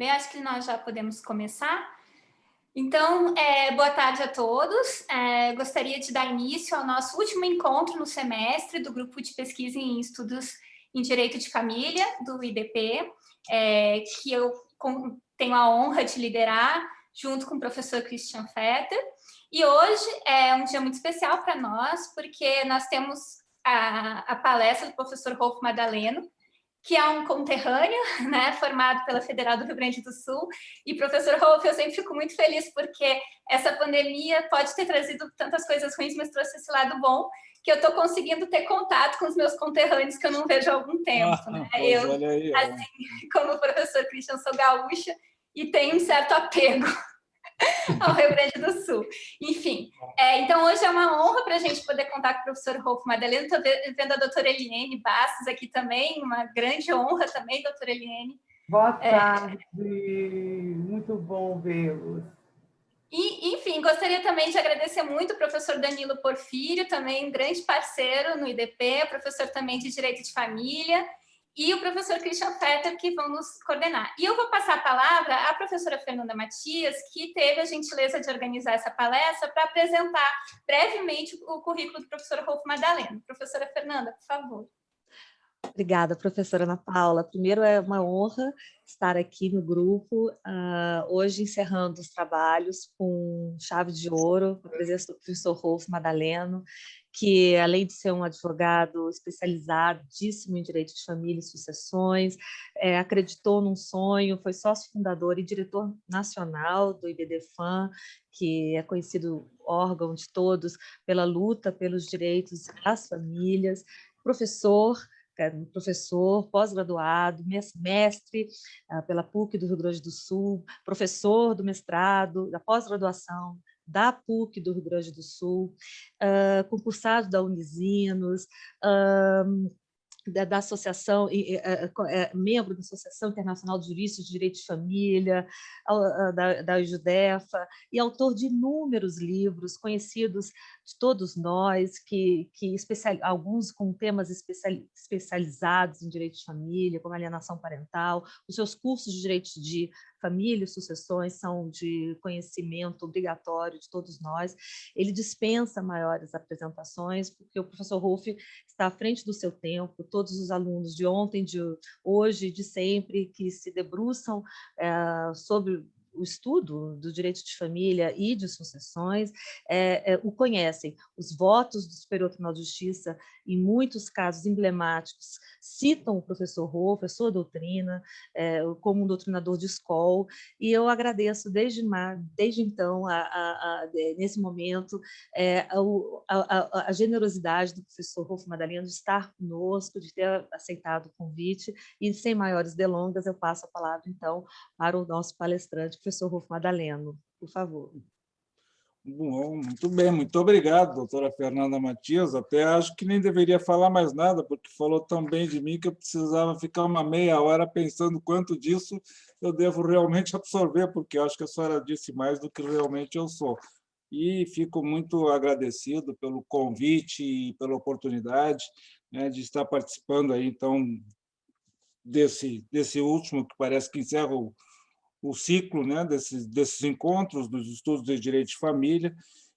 Bem, acho que nós já podemos começar. Então, boa tarde a todos. Gostaria de dar início ao nosso último encontro no semestre do Grupo de Pesquisa em Estudos em Direito de Família, do IDP, que eu tenho a honra de liderar, junto com o professor Christian Fetter. E hoje é um dia muito especial para nós, porque nós temos a palestra do professor Rolf Madaleno, que é um conterrâneo, né, formado pela Federal do Rio Grande do Sul. E, professor Rolf, eu sempre fico muito feliz, porque essa pandemia pode ter trazido tantas coisas ruins, mas trouxe esse lado bom, que eu estou conseguindo ter contato com os meus conterrâneos que eu não vejo há algum tempo. Né? Pois, olha aí, assim como o professor Christian, sou gaúcha e tenho um certo apego ao Rio Grande do Sul. Enfim, então hoje é uma honra para a gente poder contar com o professor Rolf Madaleno. Estou vendo a doutora Eliane Bastos aqui também, uma grande honra também, doutora Eliane. Boa tarde, muito bom vê-los. E, enfim, gostaria também de agradecer muito o professor Danilo Porfírio, também um grande parceiro no IDP, professor também de Direito de Família, e o professor Christian Fetter, que vão nos coordenar. E eu vou passar a palavra à professora Fernanda Matias, que teve a gentileza de organizar essa palestra para apresentar brevemente o currículo do professor Rolf Madaleno. Professora Fernanda, por favor. Obrigada, professora Ana Paula. Primeiro, é uma honra estar aqui no grupo, hoje encerrando os trabalhos com chave de ouro, a presença do professor Rolf Madaleno, que, além de ser um advogado especializadíssimo em direito de família e sucessões, acreditou num sonho, foi sócio fundador e diretor nacional do IBDFAM, que é conhecido órgão de todos pela luta pelos direitos das famílias, professor, pós-graduado, mestre pela PUC do Rio Grande do Sul, professor do mestrado, da pós-graduação da PUC do Rio Grande do Sul, concursado da Unisinos, da associação, membro da Associação Internacional de Juristas de Direito de Família, da Judefa, e autor de inúmeros livros conhecidos de todos nós, alguns com temas especializados em direito de família, como alienação parental. Os seus cursos de direito de família e sucessões são de conhecimento obrigatório de todos nós. Ele dispensa maiores apresentações, porque o professor Rolf está à frente do seu tempo. Todos os alunos de ontem, de hoje, de sempre, que se debruçam sobre o estudo do direito de família e de sucessões, o conhecem. Os votos do Superior Tribunal de Justiça, em muitos casos emblemáticos, citam o professor Rolf, a sua doutrina, como um doutrinador de escola, e eu agradeço desde então, nesse momento, a generosidade do professor Rolf Madaleno de estar conosco, de ter aceitado o convite, e sem maiores delongas, eu passo a palavra, então, para o nosso palestrante, professor Rolf Madaleno, por favor. Bom, muito bem, muito obrigado, doutora Fernanda Matias. Até acho que nem deveria falar mais nada, porque falou tão bem de mim que eu precisava ficar uma meia hora pensando quanto disso eu devo realmente absorver, porque acho que a senhora disse mais do que realmente eu sou. E fico muito agradecido pelo convite e pela oportunidade, né, de estar participando aí, então, desse último, que parece que encerra o ciclo, né, desses encontros dos estudos de direito de família,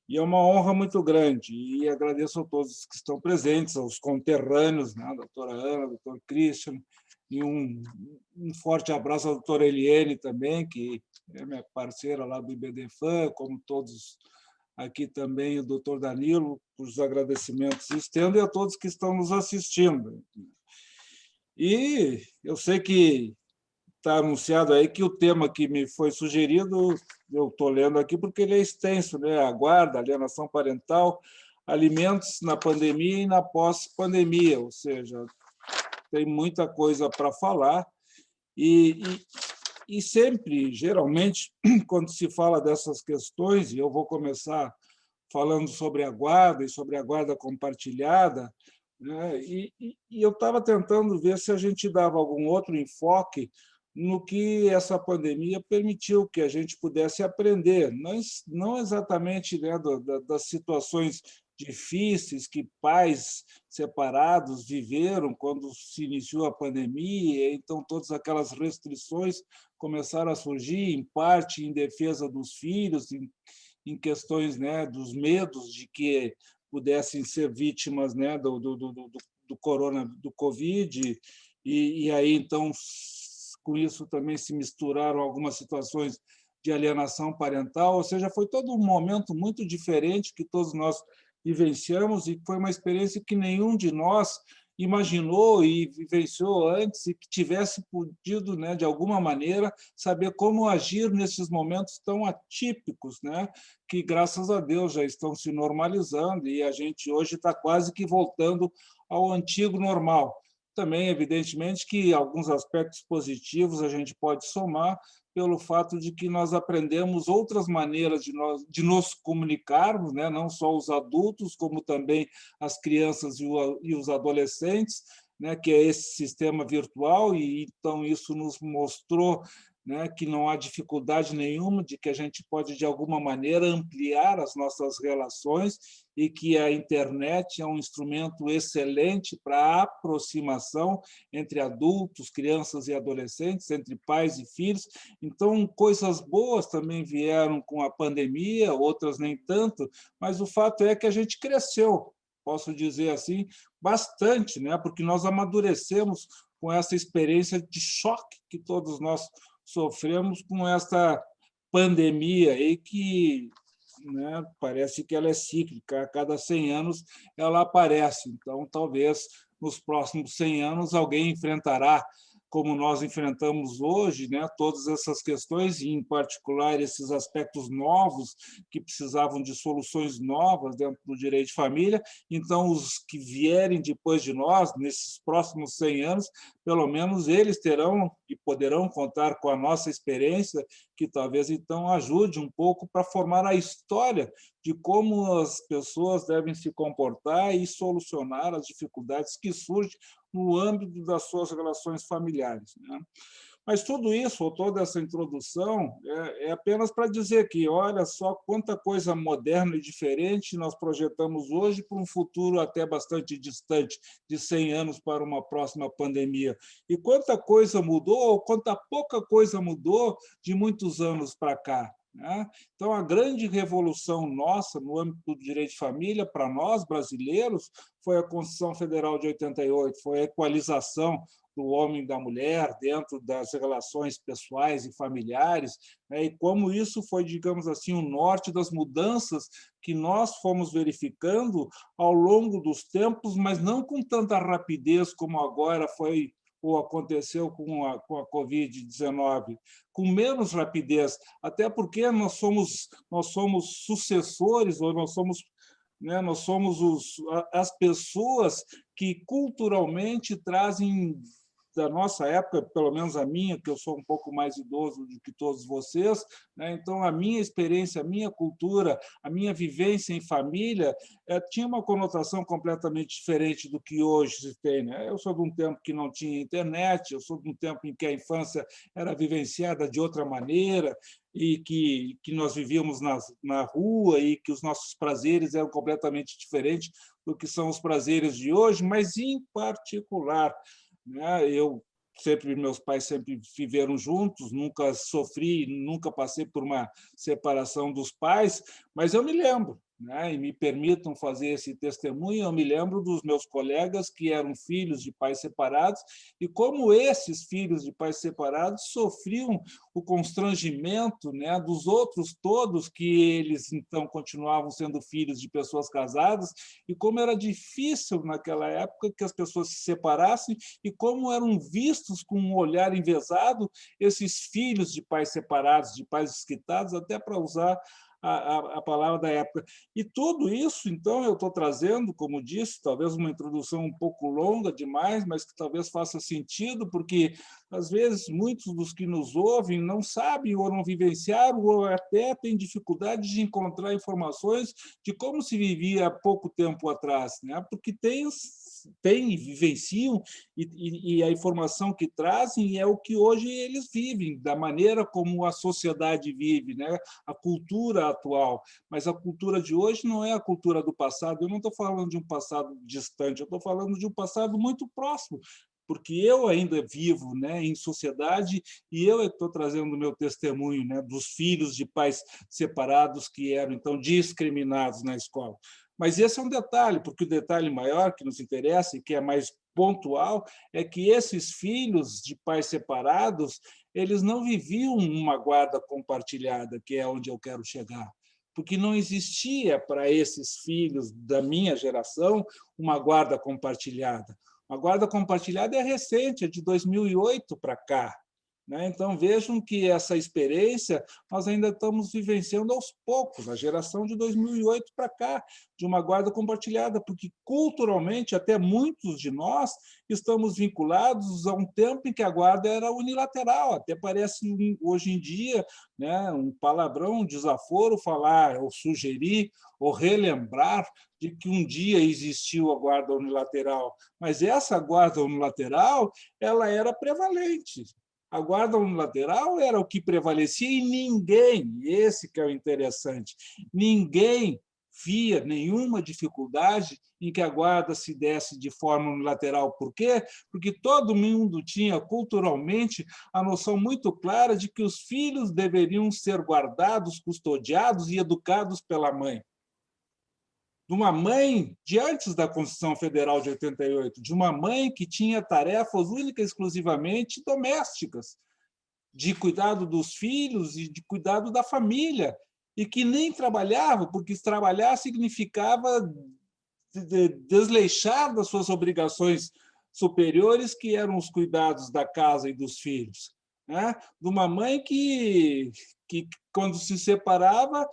e é uma honra muito grande, e agradeço a todos que estão presentes, aos conterrâneos, né, a doutora Ana, o doutor Christian, e um forte abraço à doutora Eliane também, que é minha parceira lá do IBDFAM, como todos aqui também, o doutor Danilo, os agradecimentos estendo, e a todos que estão nos assistindo. E eu sei que está anunciado aí que o tema que me foi sugerido, eu estou lendo aqui porque ele é extenso, né? A guarda, alienação parental, alimentos na pandemia e na pós-pandemia, ou seja, tem muita coisa para falar e sempre, geralmente, quando se fala dessas questões, e eu vou começar falando sobre a guarda e sobre a guarda compartilhada, né? E eu estava tentando ver se a gente dava algum outro enfoque no que essa pandemia permitiu que a gente pudesse aprender, não exatamente, né, das situações difíceis que pais separados viveram quando se iniciou a pandemia, então todas aquelas restrições começaram a surgir, em parte em defesa dos filhos, em questões, né, dos medos de que pudessem ser vítimas, né, do corona, do Covid, e aí, então, com isso também se misturaram algumas situações de alienação parental, ou seja, foi todo um momento muito diferente que todos nós vivenciamos e foi uma experiência que nenhum de nós imaginou e vivenciou antes e que tivesse podido, né, de alguma maneira, saber como agir nesses momentos tão atípicos, né, que, graças a Deus, já estão se normalizando e a gente hoje está quase que voltando ao antigo normal. Também, evidentemente, que alguns aspectos positivos a gente pode somar pelo fato de que nós aprendemos outras maneiras de nos comunicarmos, né? Não só os adultos, como também as crianças e os adolescentes, né? Que é esse sistema virtual, e então isso nos mostrou, né, que não há dificuldade nenhuma de que a gente pode, de alguma maneira, ampliar as nossas relações e que a internet é um instrumento excelente para a aproximação entre adultos, crianças e adolescentes, entre pais e filhos. Então, coisas boas também vieram com a pandemia, outras nem tanto, mas o fato é que a gente cresceu, posso dizer assim, bastante, né? Porque nós amadurecemos com essa experiência de choque que todos nós sofremos com esta pandemia aí que, né, parece que ela é cíclica, a cada 100 anos ela aparece. Então, talvez nos próximos 100 anos alguém enfrentará, como nós enfrentamos hoje, né, todas essas questões, e, em particular, esses aspectos novos que precisavam de soluções novas dentro do direito de família. Então, os que vierem depois de nós, nesses próximos 100 anos, pelo menos eles terão e poderão contar com a nossa experiência, que talvez, então, ajude um pouco para formar a história de como as pessoas devem se comportar e solucionar as dificuldades que surgem no âmbito das suas relações familiares, né? Mas tudo isso, ou toda essa introdução, é apenas para dizer que, olha só quanta coisa moderna e diferente nós projetamos hoje para um futuro até bastante distante, de 100 anos para uma próxima pandemia. E quanta coisa mudou, ou quanta pouca coisa mudou de muitos anos para cá, né? Então, a grande revolução nossa no âmbito do direito de família, para nós brasileiros, foi a Constituição Federal de 88, foi a equalização do homem e da mulher dentro das relações pessoais e familiares, né? E como isso foi, digamos assim, o norte das mudanças que nós fomos verificando ao longo dos tempos, mas não com tanta rapidez como agora foi ou aconteceu com a Covid-19, com menos rapidez, até porque nós somos sucessores, ou nós somos, né, nós somos as pessoas que culturalmente trazem da nossa época, pelo menos a minha, que eu sou um pouco mais idoso do que todos vocês, né? Então, a minha experiência, a minha cultura, a minha vivência em família tinha uma conotação completamente diferente do que hoje se tem, né? Eu sou de um tempo que não tinha internet, eu sou de um tempo em que a infância era vivenciada de outra maneira, e que nós vivíamos na rua e que os nossos prazeres eram completamente diferentes do que são os prazeres de hoje, mas, em particular, né, meus pais sempre viveram juntos, nunca sofri, nunca passei por uma separação dos pais, mas eu me lembro, né, e me permitam fazer esse testemunho, eu me lembro dos meus colegas que eram filhos de pais separados e como esses filhos de pais separados sofriam o constrangimento, né, dos outros todos, que eles então continuavam sendo filhos de pessoas casadas, e como era difícil naquela época que as pessoas se separassem e como eram vistos com um olhar enviesado esses filhos de pais separados, de pais desquitados, até para usar a palavra da época. E tudo isso, então, eu estou trazendo, como disse, talvez uma introdução um pouco longa demais, mas que talvez faça sentido, porque, às vezes, muitos dos que nos ouvem não sabem ou não vivenciaram ou até têm dificuldade de encontrar informações de como se vivia há pouco tempo atrás, né? Porque tem têm e vivenciam, e a informação que trazem é o que hoje eles vivem, da maneira como a sociedade vive, né? A cultura atual. Mas a cultura de hoje não é a cultura do passado. Eu não estou falando de um passado distante, eu estou falando de um passado muito próximo, porque eu ainda vivo, né, em sociedade, e eu estou trazendo o meu testemunho, né, dos filhos de pais separados que eram, então, discriminados na escola. Mas esse é um detalhe, porque o detalhe maior que nos interessa e que é mais pontual é que esses filhos de pais separados, eles não viviam uma guarda compartilhada, que é onde eu quero chegar, porque não existia para esses filhos da minha geração uma guarda compartilhada. A guarda compartilhada é recente, é de 2008 para cá, né? Então, vejam que essa experiência nós ainda estamos vivenciando aos poucos, a geração de 2008 para cá, de uma guarda compartilhada, porque culturalmente, até muitos de nós estamos vinculados a um tempo em que a guarda era unilateral, até parece hoje em dia, né, um palavrão, um desaforo falar, ou sugerir, ou relembrar de que um dia existiu a guarda unilateral, mas essa guarda unilateral ela era prevalente. A guarda unilateral era o que prevalecia e ninguém, esse que é o interessante, ninguém via nenhuma dificuldade em que a guarda se desse de forma unilateral. Por quê? Porque todo mundo tinha culturalmente a noção muito clara de que os filhos deveriam ser guardados, custodiados e educados pela mãe. De uma mãe de antes da Constituição Federal de 88, de uma mãe que tinha tarefas única e exclusivamente domésticas, de cuidado dos filhos e de cuidado da família, e que nem trabalhava, porque trabalhar significava desleixar das suas obrigações superiores, que eram os cuidados da casa e dos filhos, né? De uma mãe que quando se separava,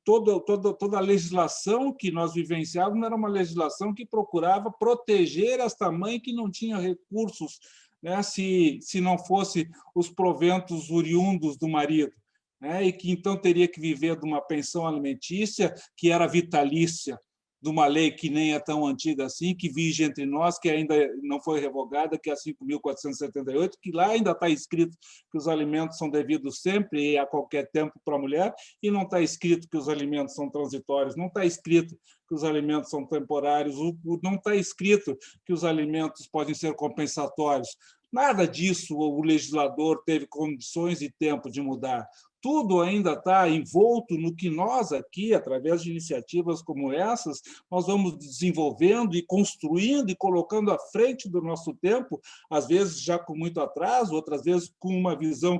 toda a legislação que nós vivenciávamos era uma legislação que procurava proteger esta mãe que não tinha recursos, né, se não fosse os proventos oriundos do marido, né, e que então teria que viver de uma pensão alimentícia que era vitalícia, de uma lei que nem é tão antiga assim, que vige entre nós, que ainda não foi revogada, que é a 5.478, que lá ainda está escrito que os alimentos são devidos sempre e a qualquer tempo para a mulher, e não está escrito que os alimentos são transitórios, não está escrito que os alimentos são temporários, não está escrito que os alimentos podem ser compensatórios. Nada disso o legislador teve condições e tempo de mudar. Tudo ainda está envolto no que nós aqui, através de iniciativas como essas, nós vamos desenvolvendo e construindo e colocando à frente do nosso tempo, às vezes já com muito atraso, outras vezes com uma visão,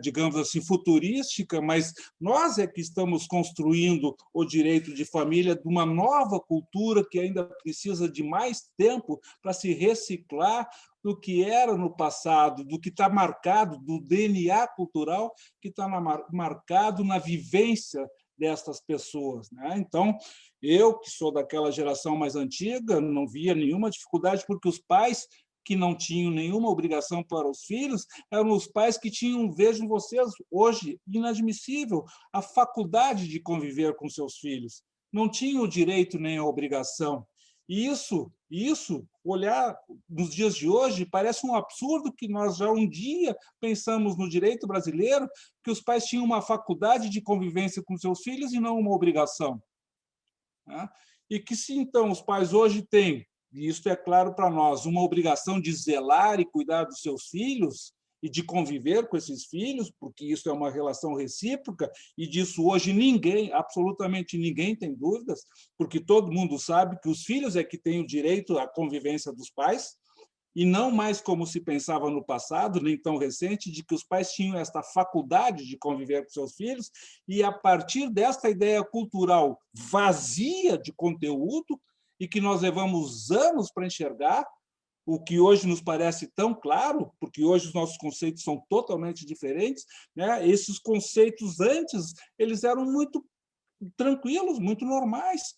digamos assim, futurística, mas nós é que estamos construindo o direito de família de uma nova cultura que ainda precisa de mais tempo para se reciclar do que era no passado, do que está marcado, do DNA cultural que está marcado na vivência destas pessoas, né? Então, eu, que sou daquela geração mais antiga, não via nenhuma dificuldade, porque os pais que não tinham nenhuma obrigação para os filhos eram os pais que tinham, vejam vocês, hoje, inadmissível, a faculdade de conviver com seus filhos. Não tinham o direito nem a obrigação. E isso, olhar nos dias de hoje, parece um absurdo que nós já um dia pensamos no direito brasileiro que os pais tinham uma faculdade de convivência com seus filhos e não uma obrigação, né? E que se então os pais hoje têm, e isso é claro para nós, uma obrigação de zelar e cuidar dos seus filhos e de conviver com esses filhos, porque isso é uma relação recíproca, e disso hoje ninguém, absolutamente ninguém tem dúvidas, porque todo mundo sabe que os filhos é que têm o direito à convivência dos pais, e não mais como se pensava no passado, nem tão recente, de que os pais tinham esta faculdade de conviver com seus filhos, e a partir desta ideia cultural vazia de conteúdo, e que nós levamos anos para enxergar, o que hoje nos parece tão claro, porque hoje os nossos conceitos são totalmente diferentes, né? Esses conceitos antes eles eram muito tranquilos, muito normais.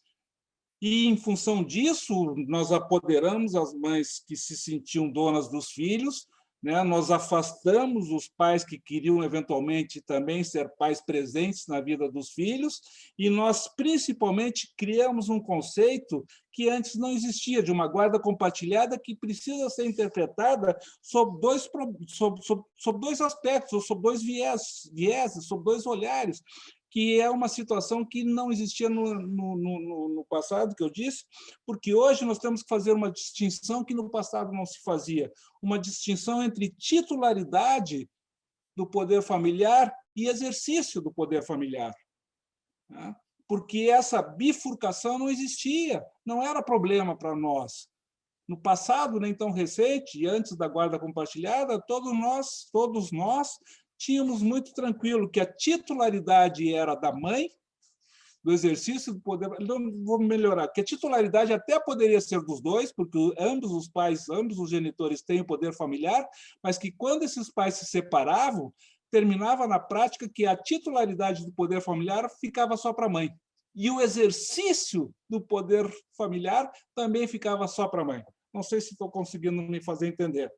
E, em função disso, nós apoderamos as mães que se sentiam donas dos filhos, né? Nós afastamos os pais que queriam, eventualmente, também ser pais presentes na vida dos filhos, e nós, principalmente, criamos um conceito que antes não existia, de uma guarda compartilhada que precisa ser interpretada sob dois aspectos, ou sob dois vieses, sob dois olhares, que é uma situação que não existia no passado, que eu disse, porque hoje nós temos que fazer uma distinção que no passado não se fazia, uma distinção entre titularidade do poder familiar e exercício do poder familiar, né? Porque essa bifurcação não existia, não era problema para nós. No passado, nem tão recente, antes da guarda compartilhada, todos nós tínhamos muito tranquilo que a titularidade era da mãe, do exercício do poder. Não vou melhorar, que a titularidade até poderia ser dos dois, porque ambos os pais, ambos os genitores têm o poder familiar, mas que quando esses pais se separavam, terminava na prática que a titularidade do poder familiar ficava só para a mãe. E o exercício do poder familiar também ficava só para a mãe. Não sei se estou conseguindo me fazer entender,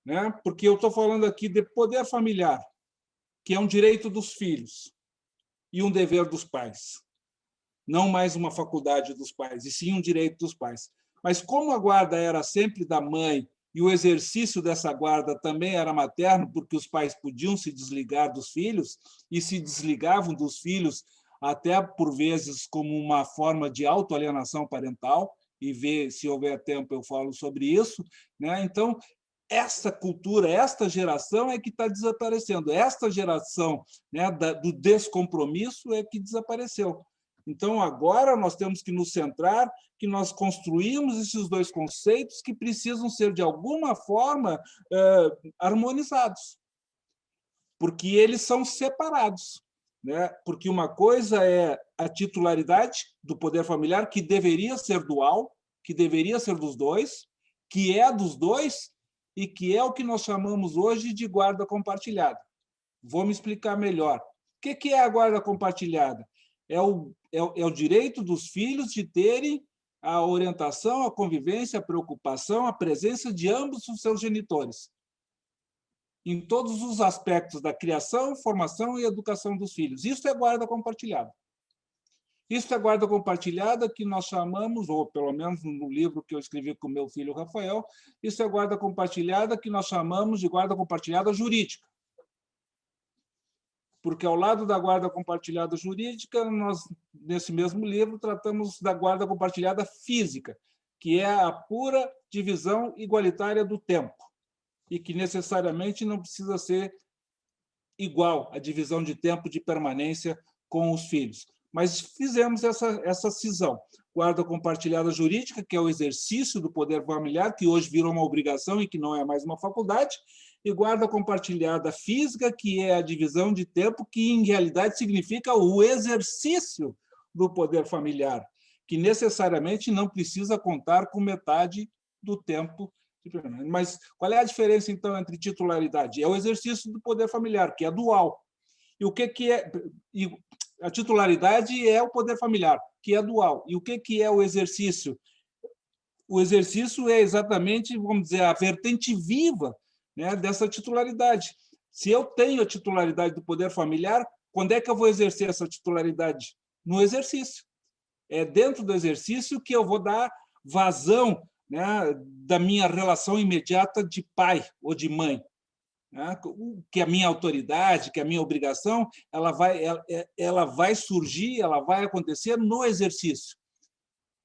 né? Porque eu estou falando aqui de poder familiar, que é um direito dos filhos e um dever dos pais. Não mais uma faculdade dos pais, e sim um direito dos pais. Mas como a guarda era sempre da mãe e o exercício dessa guarda também era materno, porque os pais podiam se desligar dos filhos e se desligavam dos filhos até por vezes como uma forma de autoalienação parental, e ver se houver tempo eu falo sobre isso, né? Então, essa cultura, esta geração é que está desaparecendo. Esta geração, né, do descompromisso é que desapareceu. Então, agora nós temos que nos centrar que nós construímos esses dois conceitos que precisam ser, de alguma forma, harmonizados, porque eles são separados, né? Porque uma coisa é a titularidade do poder familiar, que deveria ser dual, que deveria ser dos dois, que é dos dois, e que é o que nós chamamos hoje de guarda compartilhada. Vou me explicar melhor. O que é a guarda compartilhada? É o direito dos filhos de terem a orientação, a convivência, a preocupação, a presença de ambos os seus genitores, em todos os aspectos da criação, formação e educação dos filhos. Isso é guarda compartilhada. Isso é guarda compartilhada que nós chamamos, ou pelo menos no livro que eu escrevi com meu filho Rafael, isso é guarda compartilhada que nós chamamos de guarda compartilhada jurídica. Porque ao lado da guarda compartilhada jurídica, nós, nesse mesmo livro, tratamos da guarda compartilhada física, que é a pura divisão igualitária do tempo, e que necessariamente não precisa ser igual à divisão de tempo de permanência com os filhos. Mas fizemos essa cisão. Guarda compartilhada jurídica, que é o exercício do poder familiar, que hoje virou uma obrigação e que não é mais uma faculdade, e guarda compartilhada física, que é a divisão de tempo, que em realidade significa o exercício do poder familiar, que necessariamente não precisa contar com metade do tempo. Mas qual é a diferença, então, entre titularidade? É o exercício do poder familiar, que é dual. E o que é... A titularidade é o poder familiar, que é dual. E o que é o exercício? O exercício é exatamente, vamos dizer, a vertente viva, né, dessa titularidade. Se eu tenho a titularidade do poder familiar, quando é que eu vou exercer essa titularidade? No exercício. É dentro do exercício que eu vou dar vazão, né, da minha relação imediata de pai ou de mãe. Que a minha autoridade, que a minha obrigação, ela vai surgir, ela vai acontecer no exercício.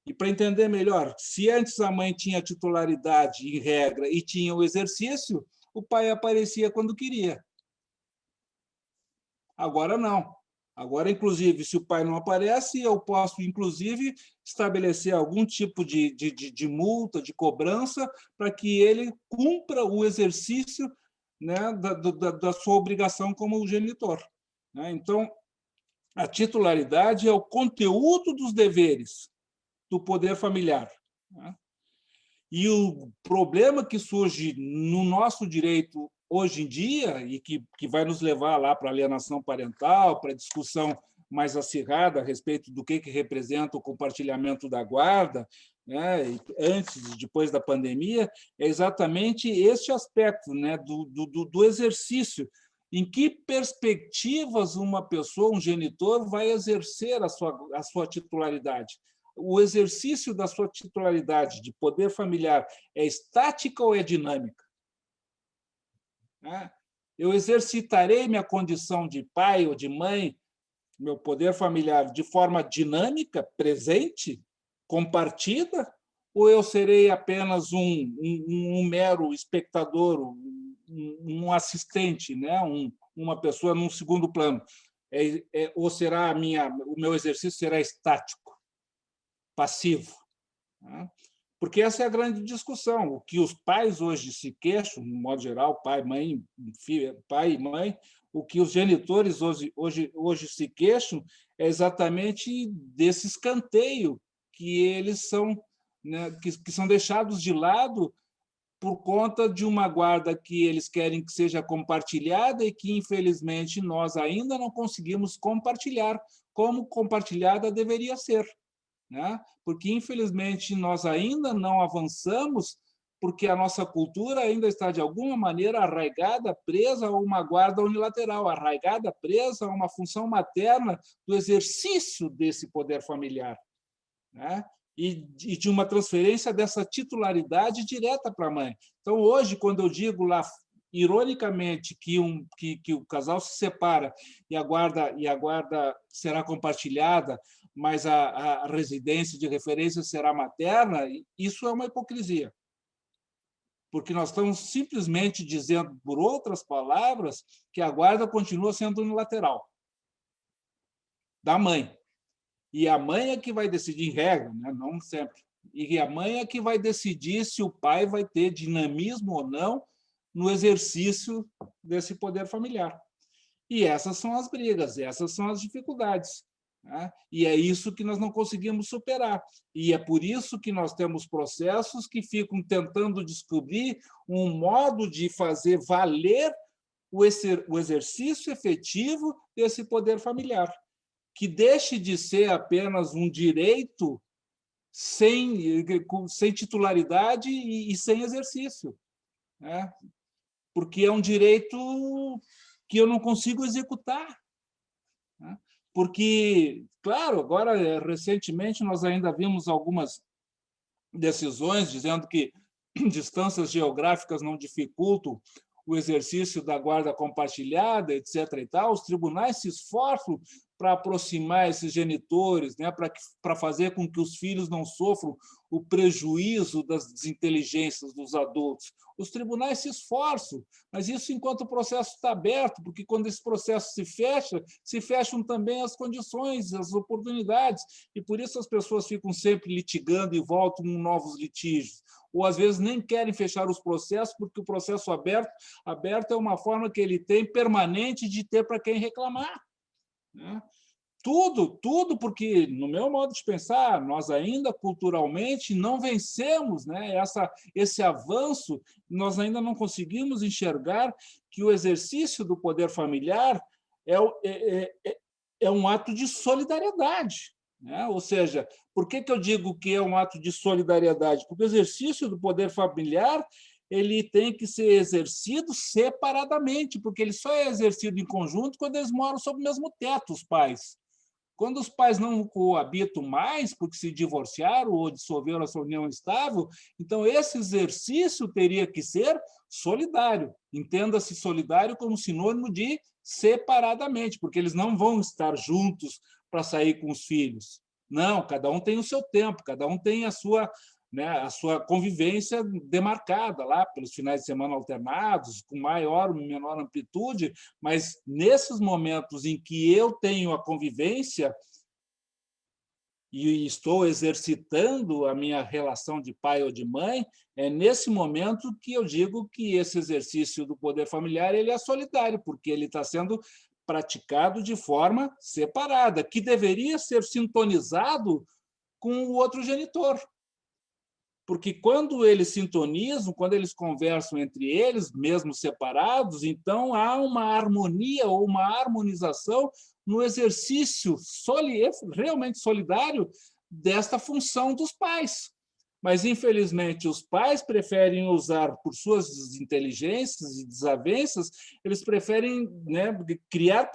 E para entender melhor, se antes a mãe tinha titularidade em regra e tinha o exercício, o pai aparecia quando queria. Agora não. Agora, inclusive, se o pai não aparece, eu posso, inclusive, estabelecer algum tipo de multa, de cobrança, para que ele cumpra o exercício, né, da sua obrigação como genitor, né? Então, a titularidade é o conteúdo dos deveres do poder familiar, né? E o problema que surge no nosso direito hoje em dia, e que vai nos levar lá para a alienação parental, para a discussão mais acirrada a respeito do que representa o compartilhamento da guarda, né, antes e depois da pandemia, é exatamente este aspecto, né, do exercício. Em que perspectivas uma pessoa, um genitor, vai exercer a sua titularidade? O exercício da sua titularidade de poder familiar é estática ou é dinâmica? Eu exercitarei minha condição de pai ou de mãe, meu poder familiar, de forma dinâmica, presente, compartida, ou eu serei apenas um mero espectador, um assistente, né? Uma pessoa num segundo plano? Ou será o meu exercício será estático, passivo? Né? Porque essa é a grande discussão. O que os pais hoje se queixam, de modo geral, pai, mãe, filho, pai e mãe, o que os genitores hoje se queixam é exatamente desse escanteio que eles são, né, que são deixados de lado por conta de uma guarda que eles querem que seja compartilhada e que, infelizmente, nós ainda não conseguimos compartilhar como compartilhada deveria ser, né? Porque, infelizmente, nós ainda não avançamos porque a nossa cultura ainda está, de alguma maneira, arraigada, presa a uma guarda unilateral, arraigada, presa a uma função materna do exercício desse poder familiar, né? E de uma transferência dessa titularidade direta para a mãe. Então, hoje, quando eu digo lá, ironicamente, que o casal se separa e a guarda será compartilhada, mas a residência de referência será materna, isso é uma hipocrisia. Porque nós estamos simplesmente dizendo, por outras palavras, que a guarda continua sendo unilateral da mãe. E a mãe é que vai decidir, em regra, né? Não sempre. E a mãe é que vai decidir se o pai vai ter dinamismo ou não no exercício desse poder familiar. E essas são as brigas, essas são as dificuldades, né? E é isso que nós não conseguimos superar. E é por isso que nós temos processos que ficam tentando descobrir um modo de fazer valer o exercício efetivo desse poder familiar, que deixe de ser apenas um direito sem titularidade e sem exercício, né? Porque é um direito que eu não consigo executar, né? Porque, claro, agora, recentemente, nós ainda vimos algumas decisões dizendo que distâncias geográficas não dificultam o exercício da guarda compartilhada, etc. e tal. Os tribunais se esforçam para aproximar esses genitores, né, para fazer com que os filhos não sofram o prejuízo das desinteligências dos adultos. Os tribunais se esforçam, mas isso enquanto o processo está aberto, porque quando esse processo se fecham também as condições, as oportunidades, e por isso as pessoas ficam sempre litigando e voltam com novos litígios. Ou, às vezes, nem querem fechar os processos, porque o processo aberto é uma forma que ele tem permanente de ter para quem reclamar, né? Tudo porque, no meu modo de pensar, nós ainda culturalmente não vencemos, né, esse avanço, nós ainda não conseguimos enxergar que o exercício do poder familiar é um ato de solidariedade, né? Ou seja, por que eu digo que é um ato de solidariedade? Porque o exercício do poder familiar ele tem que ser exercido separadamente, porque ele só é exercido em conjunto quando eles moram sob o mesmo teto, os pais. Quando os pais não coabitam mais, porque se divorciaram ou dissolveram a sua união estável, então esse exercício teria que ser solidário. Entenda-se solidário como sinônimo de separadamente, porque eles não vão estar juntos para sair com os filhos. Não, cada um tem o seu tempo, cada um tem a sua, né, a sua convivência demarcada lá pelos finais de semana alternados, com maior ou menor amplitude, mas nesses momentos em que eu tenho a convivência e estou exercitando a minha relação de pai ou de mãe, é nesse momento que eu digo que esse exercício do poder familiar ele é solidário, porque ele está sendo praticado de forma separada, que deveria ser sintonizado com o outro genitor. porque quando eles sintonizam, quando eles conversam entre eles, mesmo separados, então há uma harmonia ou uma harmonização no exercício realmente solidário desta função dos pais. Mas, infelizmente, os pais preferem usar, por suas inteligências e desavenças, eles preferem, né, criar,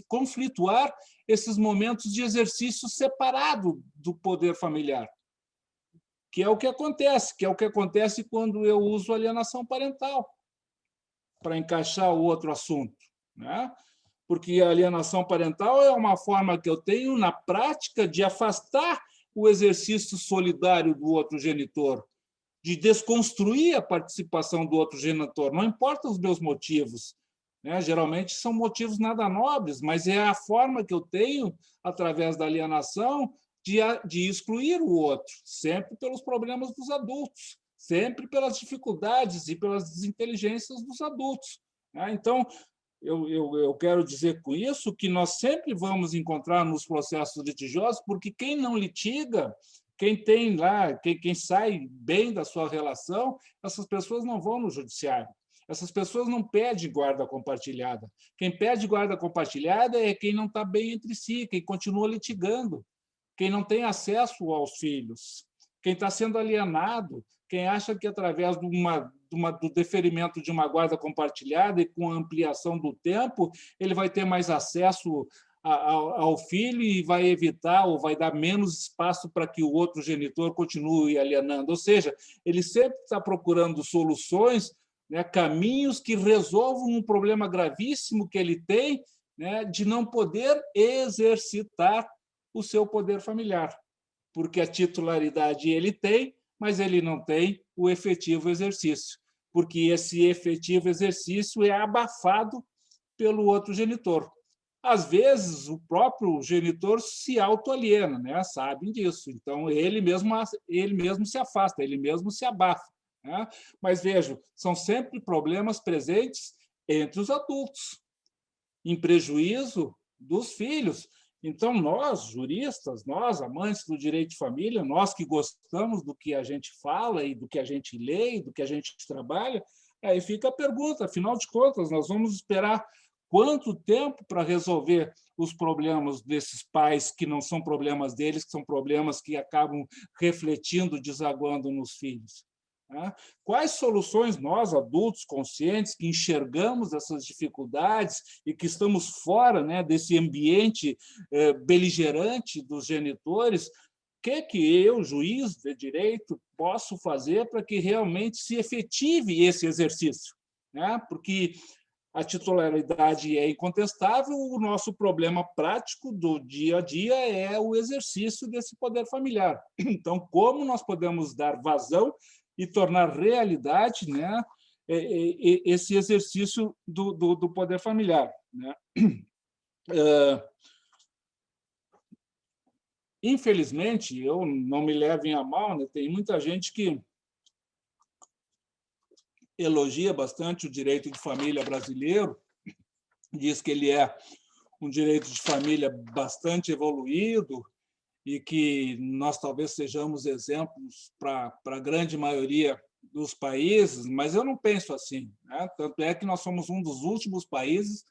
conflituar esses momentos de exercício separado do poder familiar, que é o que acontece quando eu uso alienação parental para encaixar o outro assunto, né? Porque a alienação parental é uma forma que eu tenho, na prática, de afastar o exercício solidário do outro genitor, de desconstruir a participação do outro genitor, não importa os meus motivos, né? Geralmente são motivos nada nobres, mas é a forma que eu tenho, através da alienação, de excluir o outro, sempre pelos problemas dos adultos, sempre pelas dificuldades e pelas desinteligências dos adultos, né? Então, eu quero dizer com isso que nós sempre vamos encontrar nos processos litigiosos, porque quem não litiga, quem tem lá, quem sai bem da sua relação, essas pessoas não vão no judiciário. Essas pessoas não pedem guarda compartilhada. Quem pede guarda compartilhada é quem não está bem entre si, quem continua litigando, quem não tem acesso aos filhos, quem está sendo alienado, quem acha que, através do deferimento de uma guarda compartilhada e com a ampliação do tempo, ele vai ter mais acesso ao filho e vai evitar ou vai dar menos espaço para que o outro genitor continue alienando. Ou seja, ele sempre está procurando soluções, né, caminhos que resolvam um problema gravíssimo que ele tem, né, de não poder exercitar o seu poder familiar, porque a titularidade ele tem, mas ele não tem o efetivo exercício, porque esse efetivo exercício é abafado pelo outro genitor. Às vezes, o próprio genitor se autoaliena, né? Sabem disso, então ele mesmo se afasta, ele mesmo se abafa, né? Mas vejam, são sempre problemas presentes entre os adultos, em prejuízo dos filhos. Então, nós, juristas, nós, amantes do direito de família, nós que gostamos do que a gente fala e do que a gente lê e do que a gente trabalha, aí fica a pergunta, afinal de contas, nós vamos esperar quanto tempo para resolver os problemas desses pais que não são problemas deles, que são problemas que acabam refletindo, desaguando nos filhos? Quais soluções nós, adultos conscientes, que enxergamos essas dificuldades e que estamos fora, né, desse ambiente beligerante dos genitores, que eu, juiz de direito, posso fazer para que realmente se efetive esse exercício? Né? Porque a titularidade é incontestável, o nosso problema prático do dia a dia é o exercício desse poder familiar. Então, como nós podemos dar vazão e tornar realidade, né, esse exercício do poder familiar, né? Infelizmente, eu não me levem a mal, né, tem muita gente que elogia bastante o direito de família brasileiro, diz que ele é um direito de família bastante evoluído, e que nós talvez sejamos exemplos para a grande maioria dos países, mas eu não penso assim, né? Tanto é que nós somos um dos últimos países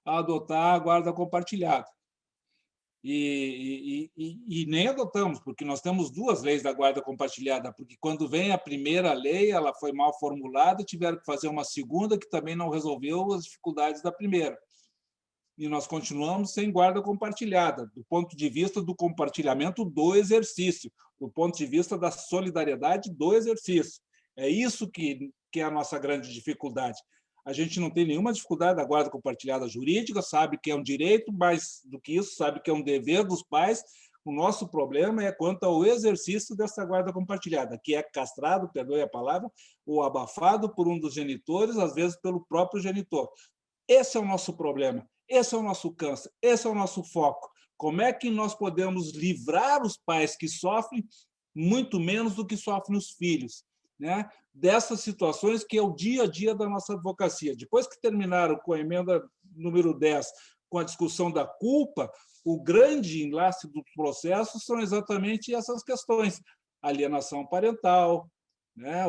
a adotar a guarda compartilhada. E nem adotamos, porque nós temos duas leis da guarda compartilhada, porque quando vem a primeira lei, ela foi mal formulada, tiveram que fazer uma segunda que também não resolveu as dificuldades da primeira. E nós continuamos sem guarda compartilhada, do ponto de vista do compartilhamento do exercício, do ponto de vista da solidariedade do exercício. É isso que é a nossa grande dificuldade. A gente não tem nenhuma dificuldade da guarda compartilhada jurídica, sabe que é um direito, mais do que isso, sabe que é um dever dos pais. O nosso problema é quanto ao exercício dessa guarda compartilhada, que é castrado, perdoe a palavra, ou abafado por um dos genitores, às vezes pelo próprio genitor. Esse é o nosso problema. Esse é o nosso câncer, esse é o nosso foco. Como é que nós podemos livrar os pais que sofrem muito menos do que sofrem os filhos, né? Dessas situações que é o dia a dia da nossa advocacia. Depois que terminaram com a emenda número 10, com a discussão da culpa, o grande enlace do processo são exatamente essas questões. alienação parental, né?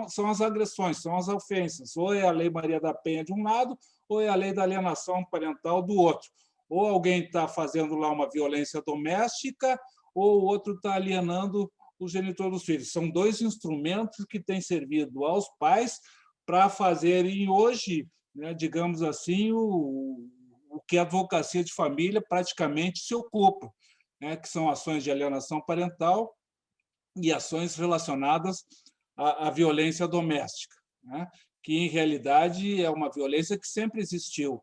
São as agressões, são as ofensas. Ou é a Lei Maria da Penha de um lado, ou é a lei da alienação parental do outro. Ou alguém está fazendo lá uma violência doméstica, ou o outro está alienando o genitor dos filhos. São dois instrumentos que têm servido aos pais para fazerem hoje, né, digamos assim, o que a advocacia de família praticamente se ocupa, né, que são ações de alienação parental e ações relacionadas à violência doméstica, né, que, em realidade, é uma violência que sempre existiu.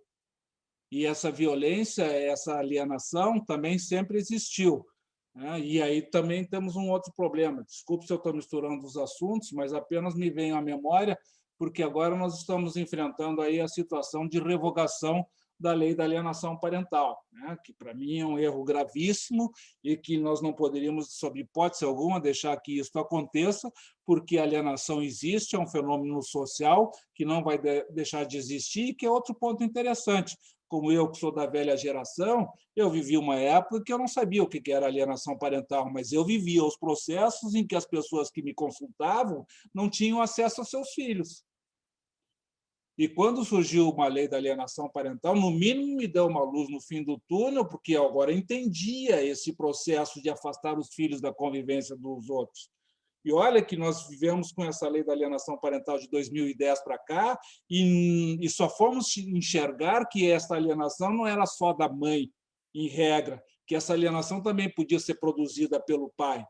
E essa violência, essa alienação também sempre existiu. E aí também temos um outro problema. Desculpe se eu estou misturando os assuntos, mas apenas me vem à memória, porque agora nós estamos enfrentando aí a situação de revogação da lei da alienação parental, né? Que, para mim, é um erro gravíssimo e que nós não poderíamos, sob hipótese alguma, deixar que isso aconteça, porque a alienação existe, é um fenômeno social que não vai deixar de existir, e que é outro ponto interessante. Como eu, que sou da velha geração, eu vivi uma época que eu não sabia o que era alienação parental, mas eu vivia os processos em que as pessoas que me consultavam não tinham acesso aos seus filhos. E quando surgiu uma lei da alienação parental, no mínimo me deu uma luz no fim do túnel, porque eu agora entendia esse processo de afastar os filhos da convivência dos outros. E olha que nós vivemos com essa lei da alienação parental de 2010 para cá, e só fomos enxergar que essa alienação não era só da mãe, em regra, que essa alienação também podia ser produzida pelo pai.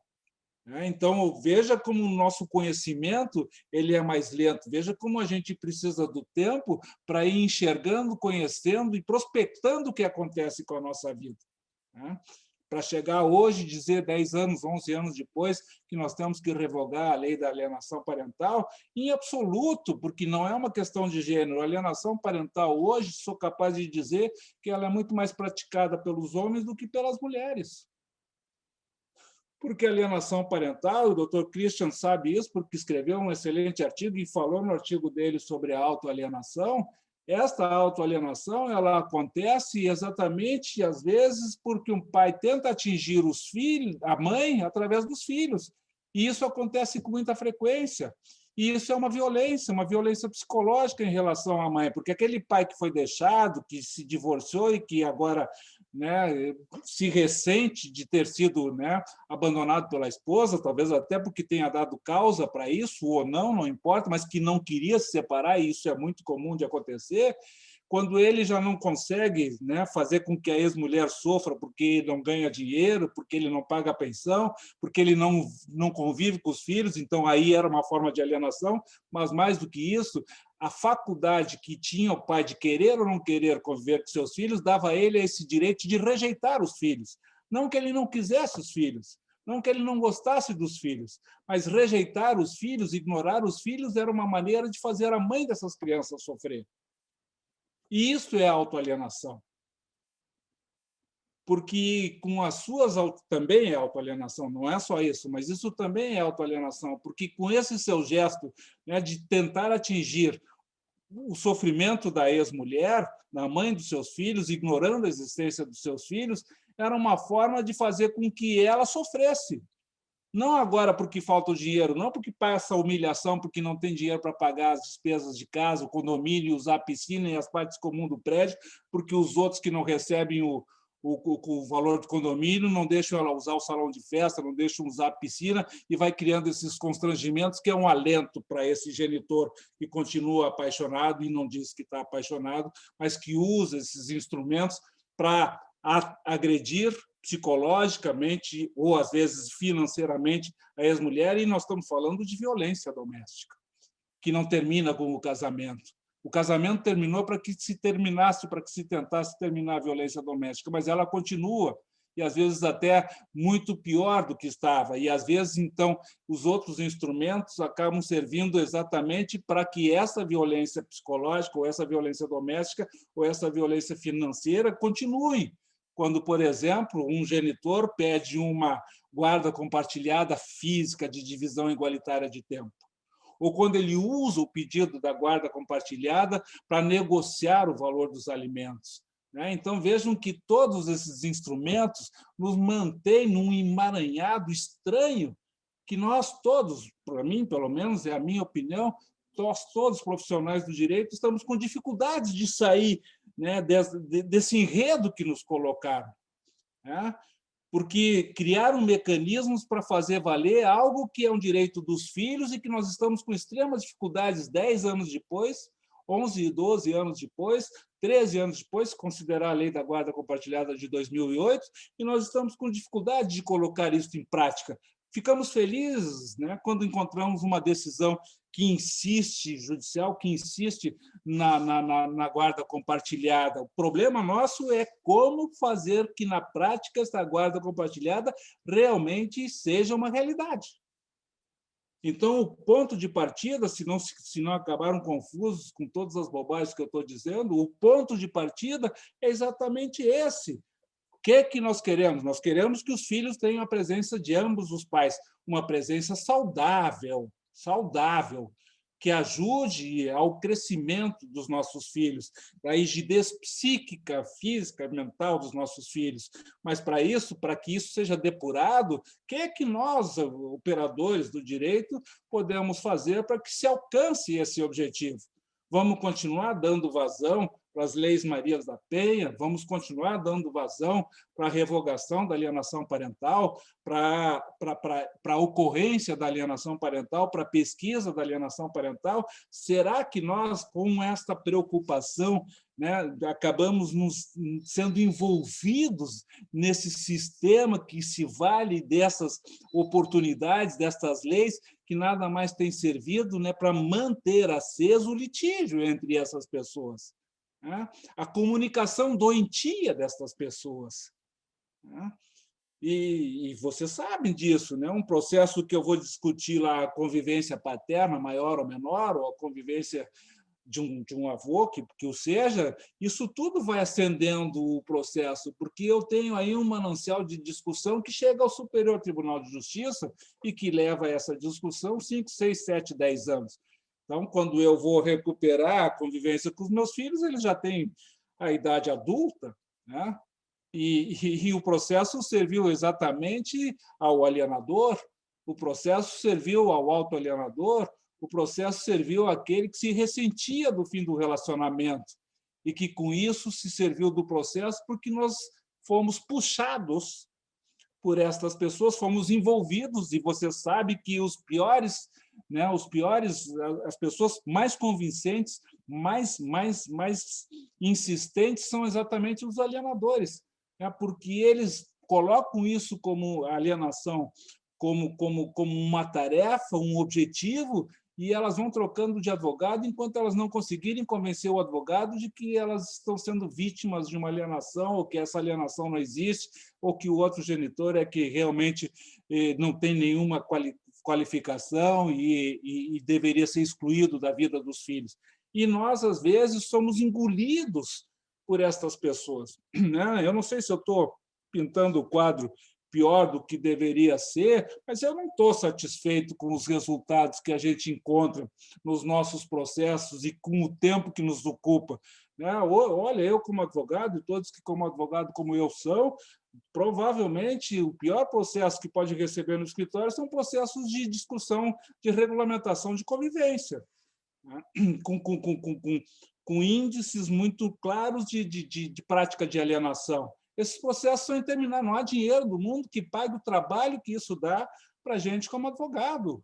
Então, veja como o nosso conhecimento ele é mais lento, veja como a gente precisa do tempo para ir enxergando, conhecendo e prospectando o que acontece com a nossa vida. Para chegar hoje, dizer 10 anos, 11 anos depois, que nós temos que revogar a lei da alienação parental, em absoluto, porque não é uma questão de gênero. A alienação parental hoje, sou capaz de dizer que ela é muito mais praticada pelos homens do que pelas mulheres. Porque a alienação parental, o Dr. Christian sabe isso, porque escreveu um excelente artigo e falou no artigo dele sobre a autoalienação. Esta autoalienação ela acontece exatamente, às vezes, porque um pai tenta atingir os filhos, a mãe, através dos filhos. E isso acontece com muita frequência. E isso é uma violência psicológica em relação à mãe, porque aquele pai que foi deixado, que se divorciou e que agora, né, se ressente de ter sido, né, abandonado pela esposa, talvez até porque tenha dado causa para isso, ou não importa, mas que não queria se separar, e isso é muito comum de acontecer. Quando ele já não consegue, né, fazer com que a ex-mulher sofra porque não ganha dinheiro, porque ele não paga a pensão, porque ele não convive com os filhos, então aí era uma forma de alienação, mas mais do que isso, a faculdade que tinha o pai de querer ou não querer conviver com seus filhos dava a ele esse direito de rejeitar os filhos. Não que ele não quisesse os filhos, não que ele não gostasse dos filhos, mas rejeitar os filhos, ignorar os filhos, era uma maneira de fazer a mãe dessas crianças sofrer. E isso é autoalienação. Porque com as suas... Também é autoalienação, não é só isso, mas isso também é autoalienação, porque com esse seu gesto, né, de tentar atingir o sofrimento da ex-mulher, da mãe dos seus filhos, ignorando a existência dos seus filhos, era uma forma de fazer com que ela sofresse. Não agora porque falta o dinheiro, não porque passa humilhação, porque não tem dinheiro para pagar as despesas de casa, o condomínio, usar a piscina e as partes comuns do prédio, porque os outros que não recebem o valor do condomínio não deixam ela usar o salão de festa, não deixam usar a piscina, e vai criando esses constrangimentos que é um alento para esse genitor que continua apaixonado e não diz que está apaixonado, mas que usa esses instrumentos para agredir psicologicamente ou, às vezes, financeiramente a ex-mulher, e nós estamos falando de violência doméstica, que não termina com o casamento. O casamento terminou para que se terminasse, para que se tentasse terminar a violência doméstica, mas ela continua, e às vezes até muito pior do que estava. E às vezes, então, os outros instrumentos acabam servindo exatamente para que essa violência psicológica, ou essa violência doméstica, ou essa violência financeira continue. Quando, por exemplo, um genitor pede uma guarda compartilhada física de divisão igualitária de tempo, ou quando ele usa o pedido da guarda compartilhada para negociar o valor dos alimentos. né? Então, vejam que todos esses instrumentos nos mantêm num emaranhado estranho que nós todos, para mim, pelo menos, é a minha opinião, nós todos, profissionais do direito, estamos com dificuldades de sair, né, desse enredo que nos colocaram, né? Porque criaram mecanismos para fazer valer algo que é um direito dos filhos e que nós estamos com extremas dificuldades 10 anos depois, 11 e 12 anos depois, 13 anos depois, se considerar a lei da guarda compartilhada de 2008, e nós estamos com dificuldade de colocar isso em prática. Ficamos felizes, né, quando encontramos uma decisão que insiste, judicial, que insiste na guarda compartilhada. O problema nosso é como fazer que, na prática, essa guarda compartilhada realmente seja uma realidade. Então, o ponto de partida, se não acabaram confusos com todas as bobagens que eu estou dizendo, o ponto de partida é exatamente esse. O que nós queremos? Nós queremos que os filhos tenham a presença de ambos os pais, uma presença saudável, que ajude ao crescimento dos nossos filhos, da rigidez psíquica, física, mental dos nossos filhos. Mas, para que isso seja depurado, o que nós, operadores do direito, podemos fazer para que se alcance esse objetivo? Vamos continuar dando vazão para as leis Marias da Penha, vamos continuar dando vazão para a revogação da alienação parental, para a ocorrência da alienação parental, para a pesquisa da alienação parental? Será que nós, com esta preocupação, né, acabamos sendo envolvidos nesse sistema que se vale dessas oportunidades, dessas leis, que nada mais tem servido, né, para manter aceso o litígio entre essas pessoas, né? A comunicação doentia dessas pessoas, né? E vocês sabem disso, né? Um processo que eu vou discutir lá, a convivência paterna, maior ou menor, ou a convivência de um avô, que o seja, isso tudo vai acendendo o processo, porque eu tenho aí um manancial de discussão que chega ao Superior Tribunal de Justiça e que leva essa discussão 5, 6, 7, 10 anos. Então, quando eu vou recuperar a convivência com os meus filhos, eles já têm a idade adulta, né? E o processo serviu exatamente ao alienador, o processo serviu ao autoalienador, o processo serviu àquele que se ressentia do fim do relacionamento e que, com isso, se serviu do processo porque nós fomos puxados por estas pessoas, fomos envolvidos, e você sabe que os piores, né, as pessoas mais convincentes, mais insistentes são exatamente os alienadores, né, porque eles colocam isso como alienação, como uma tarefa, um objetivo, e elas vão trocando de advogado enquanto elas não conseguirem convencer o advogado de que elas estão sendo vítimas de uma alienação, ou que essa alienação não existe, ou que o outro genitor é que realmente não tem nenhuma qualificação e deveria ser excluído da vida dos filhos. E nós, às vezes, somos engolidos por estas pessoas, né? Eu não sei se eu estou pintando o quadro pior do que deveria ser, mas eu não estou satisfeito com os resultados que a gente encontra nos nossos processos e com o tempo que nos ocupa, né? Olha, eu como advogado, e todos que como advogado como eu são, provavelmente o pior processo que pode receber no escritório são processos de discussão de regulamentação de convivência, né? Com índices muito claros de prática de alienação. Esses processos são intermináveis, não há dinheiro do mundo que pague o trabalho que isso dá para a gente como advogado,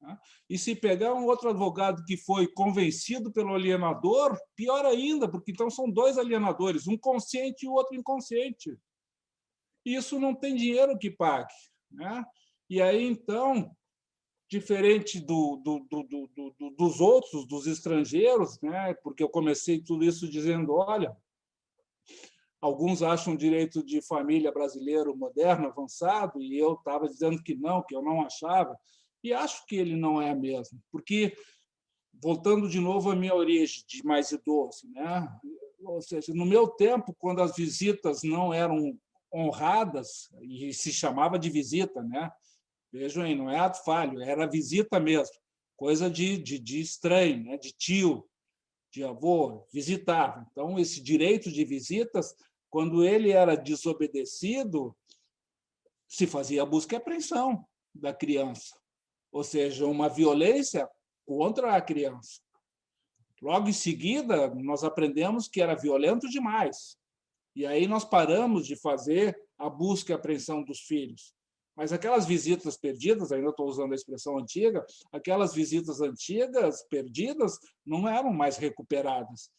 né? E se pegar um outro advogado que foi convencido pelo alienador, pior ainda, porque então são dois alienadores, um consciente e o outro inconsciente. Isso não tem dinheiro que pague, né? E aí, então, diferente dos outros, dos estrangeiros, né? Porque eu comecei tudo isso dizendo, olha, alguns acham o direito de família brasileiro moderno, avançado, e eu estava dizendo que eu não achava, e acho que ele não é mesmo, porque, voltando de novo à minha origem de mais idoso, né? Ou seja, no meu tempo, quando as visitas não eram honradas, e se chamava de visita, né? Vejam aí, não é ato falho, era visita mesmo, coisa de estranho, né? De tio. de avô, visitava. Então, esse direito de visitas, quando ele era desobedecido, se fazia a busca e apreensão da criança, ou seja, uma violência contra a criança. Logo em seguida, nós aprendemos que era violento demais. E aí nós paramos de fazer a busca e apreensão dos filhos. Mas aquelas visitas perdidas, ainda estou usando a expressão antiga, aquelas visitas antigas, perdidas, não eram mais recuperadas.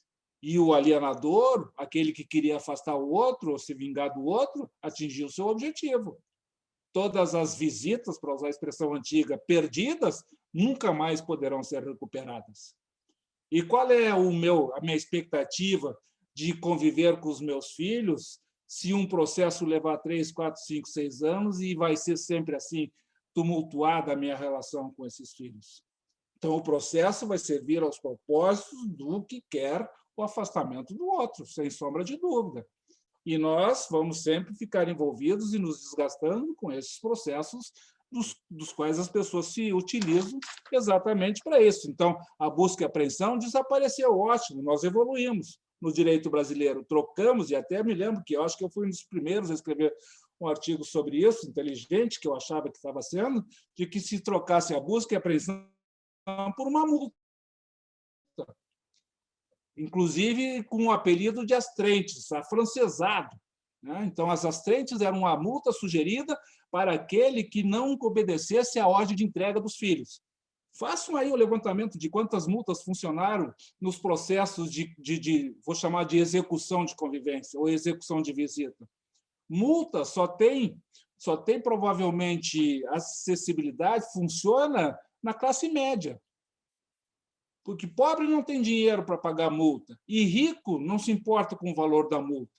E o alienador, aquele que queria afastar o outro ou se vingar do outro, atingiu o seu objetivo. Todas as visitas, para usar a expressão antiga, perdidas, nunca mais poderão ser recuperadas. E qual é a minha expectativa de conviver com os meus filhos se um processo levar 3, 4, 5, 6 anos e vai ser sempre assim, tumultuada a minha relação com esses filhos? Então, o processo vai servir aos propósitos do que quer o afastamento do outro, sem sombra de dúvida. E nós vamos sempre ficar envolvidos e nos desgastando com esses processos dos quais as pessoas se utilizam exatamente para isso. Então, a busca e apreensão desapareceu, ótimo, nós evoluímos no direito brasileiro, trocamos, e até me lembro que eu acho que eu fui um dos primeiros a escrever um artigo sobre isso, inteligente, que eu achava que estava sendo, de que se trocasse a busca e a apreensão por uma multa, inclusive com o apelido de astrentes, afrancesado. Então, as astrentes eram uma multa sugerida para aquele que não obedecesse à ordem de entrega dos filhos. Façam aí o levantamento de quantas multas funcionaram nos processos vou chamar de execução de convivência ou execução de visita. Multa só tem provavelmente acessibilidade, funciona na classe média. Porque pobre não tem dinheiro para pagar multa e rico não se importa com o valor da multa.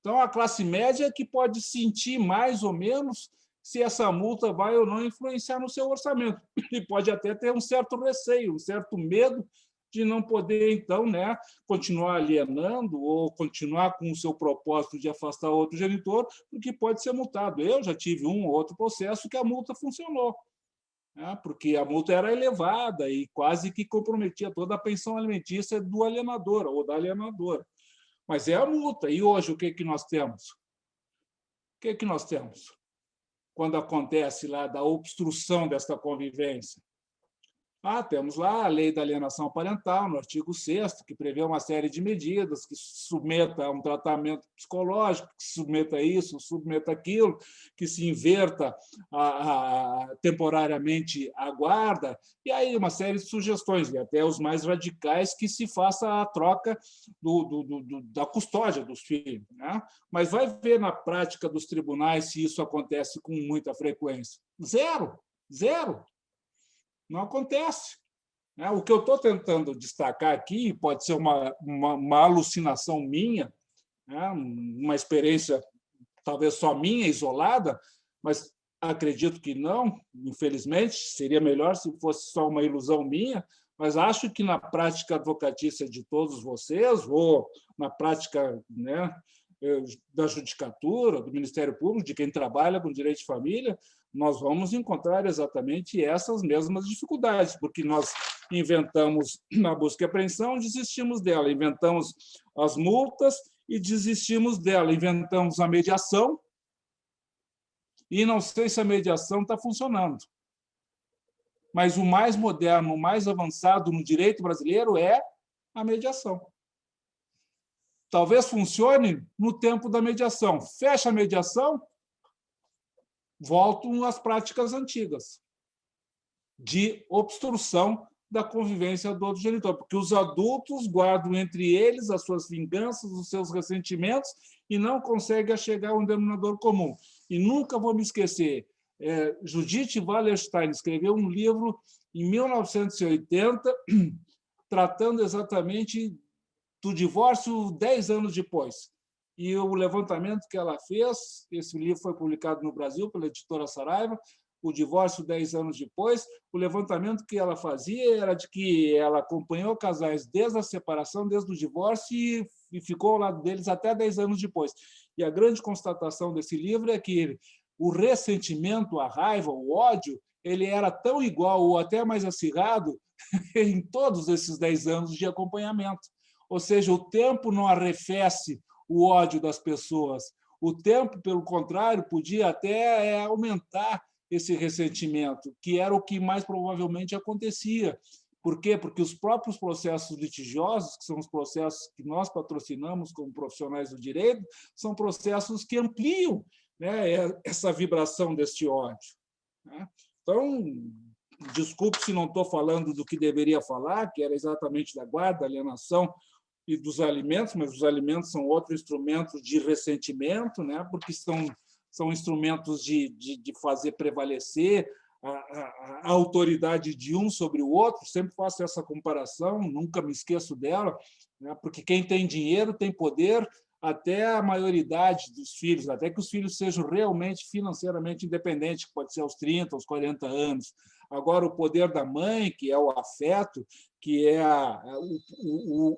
Então, a classe média é que pode sentir mais ou menos se essa multa vai ou não influenciar no seu orçamento. E pode até ter um certo receio, um certo medo de não poder, então, continuar alienando ou continuar com o seu propósito de afastar outro genitor, porque pode ser multado. Eu já tive um ou outro processo que a multa funcionou, porque a multa era elevada e quase que comprometia toda a pensão alimentícia do alienador ou da alienadora. Mas é a multa. E hoje, o que nós temos? O que nós temos quando acontece lá da obstrução desta convivência? Temos lá a lei da alienação parental, no artigo 6º, que prevê uma série de medidas, que submeta a um tratamento psicológico, que submeta isso, submeta aquilo, que se inverta temporariamente a guarda, e aí uma série de sugestões, e até os mais radicais, que se faça a troca da custódia dos filhos. Mas vai ver na prática dos tribunais se isso acontece com muita frequência. Zero. Não acontece. O que eu estou tentando destacar aqui, pode ser uma alucinação minha, uma experiência talvez só minha, isolada, mas acredito que não, infelizmente, seria melhor se fosse só uma ilusão minha, mas acho que na prática advocatícia de todos vocês, ou na prática da judicatura, do Ministério Público, de quem trabalha com direito de família, nós vamos encontrar exatamente essas mesmas dificuldades, porque nós inventamos a busca e apreensão, desistimos dela, inventamos as multas e desistimos dela, inventamos a mediação e não sei se a mediação está funcionando. Mas o mais moderno, o mais avançado no direito brasileiro é a mediação. Talvez funcione no tempo da mediação. Fecha a mediação, voltam às práticas antigas de obstrução da convivência do outro genitor, porque os adultos guardam entre eles as suas vinganças, os seus ressentimentos e não conseguem chegar a um denominador comum. E nunca vou me esquecer, Judith Wallerstein escreveu um livro em 1980 tratando exatamente do divórcio 10 anos depois. E o levantamento que ela fez, esse livro foi publicado no Brasil pela editora Saraiva, o divórcio 10 anos depois, o levantamento que ela fazia era de que ela acompanhou casais desde a separação, desde o divórcio, e ficou ao lado deles até 10 anos depois. E a grande constatação desse livro é que o ressentimento, a raiva, o ódio, ele era tão igual ou até mais acirrado em todos esses 10 anos de acompanhamento. Ou seja, o tempo não arrefece o ódio das pessoas. O tempo, pelo contrário, podia até aumentar esse ressentimento, que era o que mais provavelmente acontecia. Por quê? Porque os próprios processos litigiosos, que são os processos que nós patrocinamos como profissionais do direito, são processos que ampliam, né, essa vibração deste ódio. Né? Então, desculpe se não estou falando do que deveria falar, que era exatamente da guarda, alienação e dos alimentos, mas os alimentos são outro instrumento de ressentimento, né? Porque são instrumentos de fazer prevalecer a autoridade de um sobre o outro. Sempre faço essa comparação, nunca me esqueço dela, né? Porque quem tem dinheiro tem poder até a maioridade dos filhos, até que os filhos sejam realmente financeiramente independentes, que pode ser aos 30, aos 40 anos. Agora, o poder da mãe, que é o afeto, que é